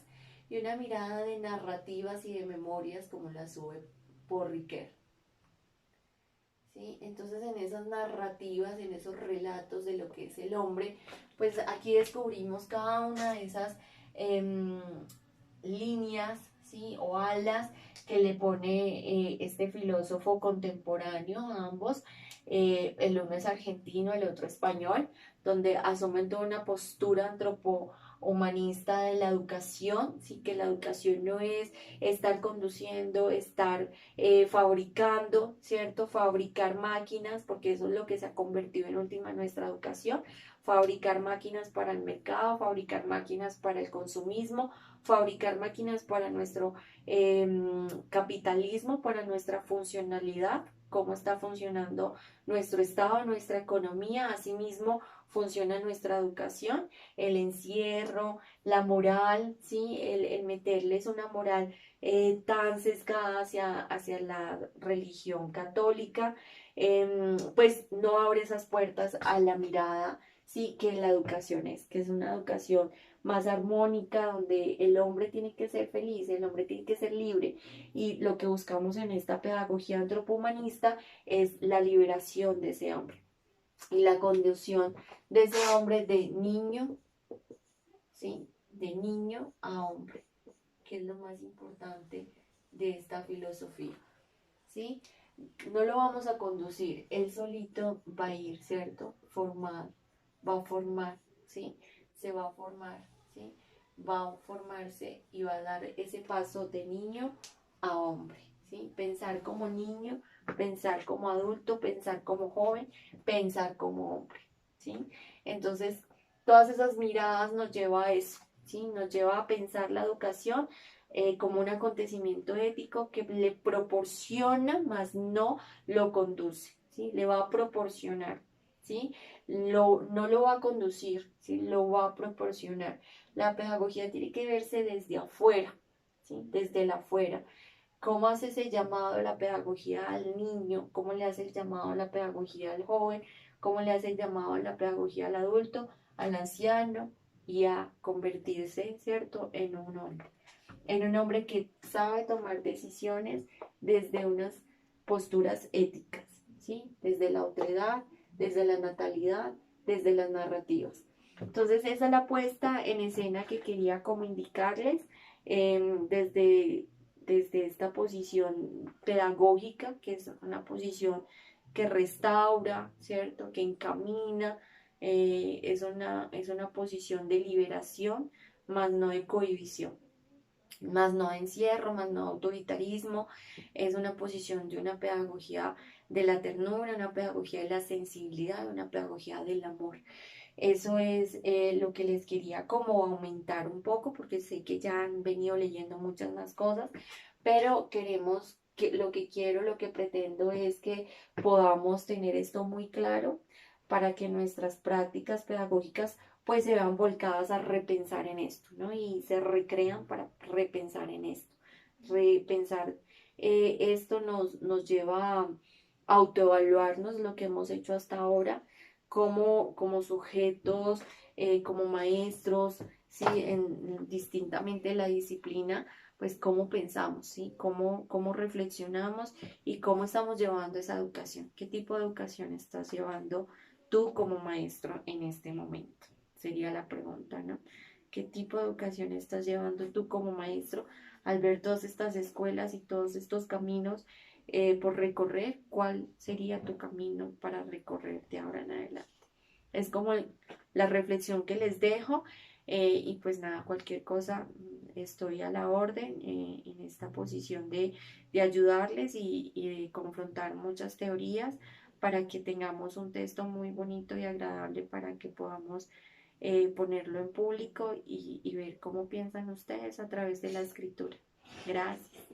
[SPEAKER 1] Y una mirada de narrativas y de memorias, como la asume por Riquet. ¿Sí? Entonces en esas narrativas, en esos relatos de lo que es el hombre, pues aquí descubrimos cada una de esas eh, líneas, ¿sí?, o alas que le pone este filósofo contemporáneo a ambos. El uno es argentino, el otro español, donde asumen toda una postura antropohumanista de la educación, sí, que la educación no es estar conduciendo, estar fabricando, ¿cierto? Fabricar máquinas, porque eso es lo que se ha convertido en última en nuestra educación, fabricar máquinas para el mercado, fabricar máquinas para el consumismo, fabricar máquinas para nuestro capitalismo, para nuestra funcionalidad, cómo está funcionando nuestro Estado, nuestra economía, asimismo funciona nuestra educación, el encierro, la moral, ¿sí? El meterles una moral tan sesgada hacia la religión católica, pues no abre esas puertas a la mirada, sí, que la educación es, que es una educación más armónica, donde el hombre tiene que ser feliz, el hombre tiene que ser libre, y lo que buscamos en esta pedagogía antropohumanista es la liberación de ese hombre y la conducción de ese hombre de niño, ¿sí?, de niño a hombre, que es lo más importante de esta filosofía, ¿sí? No lo vamos a conducir, él solito va a ir, ¿cierto? Formado, va a formar, ¿sí? Se va a formar, ¿sí? Va a formarse y va a dar ese paso de niño a hombre, ¿sí? Pensar como niño, pensar como adulto, pensar como joven, pensar como hombre, ¿sí? Entonces, todas esas miradas nos lleva a eso, ¿sí? Nos lleva a pensar la educación como un acontecimiento ético que le proporciona, más no lo conduce, ¿sí? Le va a proporcionar, ¿sí? No lo va a conducir, ¿sí? Lo va a proporcionar. La pedagogía tiene que verse desde afuera, ¿sí? Desde el afuera. ¿Cómo hace ese llamado la pedagogía al niño? ¿Cómo le hace el llamado a la pedagogía al joven? ¿Cómo le hace el llamado a la pedagogía al adulto, al anciano y a convertirse, ¿cierto?, en un hombre que sabe tomar decisiones desde unas posturas éticas, ¿sí? Desde la otredad, desde la natalidad, desde las narrativas. Entonces esa es la puesta en escena que quería como indicarles desde esta posición pedagógica, que es una posición que restaura, ¿cierto? Que encamina, es una posición de liberación, más no de cohibición, más no de encierro, más no de autoritarismo, es una posición de una pedagogía de la ternura, una pedagogía de la sensibilidad, una pedagogía del amor. Eso es lo que les quería como aumentar un poco, porque sé que ya han venido leyendo muchas más cosas, pero queremos que lo que quiero, lo que pretendo es que podamos tener esto muy claro para que nuestras prácticas pedagógicas pues se vean volcadas a repensar en esto, ¿no? Y se recrean para repensar en esto. Repensar esto nos lleva a autoevaluarnos lo que hemos hecho hasta ahora como sujetos, como maestros, ¿sí? Distintamente la disciplina, pues cómo pensamos, ¿sí? Cómo reflexionamos y cómo estamos llevando esa educación. ¿Qué tipo de educación estás llevando tú como maestro en este momento? Sería la pregunta, ¿no? ¿Qué tipo de educación estás llevando tú como maestro al ver todas estas escuelas y todos estos caminos por recorrer? ¿Cuál sería tu camino para recorrer de ahora en adelante? Es como la reflexión que les dejo y pues nada, cualquier cosa estoy a la orden en esta posición de ayudarles y de confrontar muchas teorías para que tengamos un texto muy bonito y agradable para que podamos ponerlo en público y ver cómo piensan ustedes a través de la escritura. Gracias.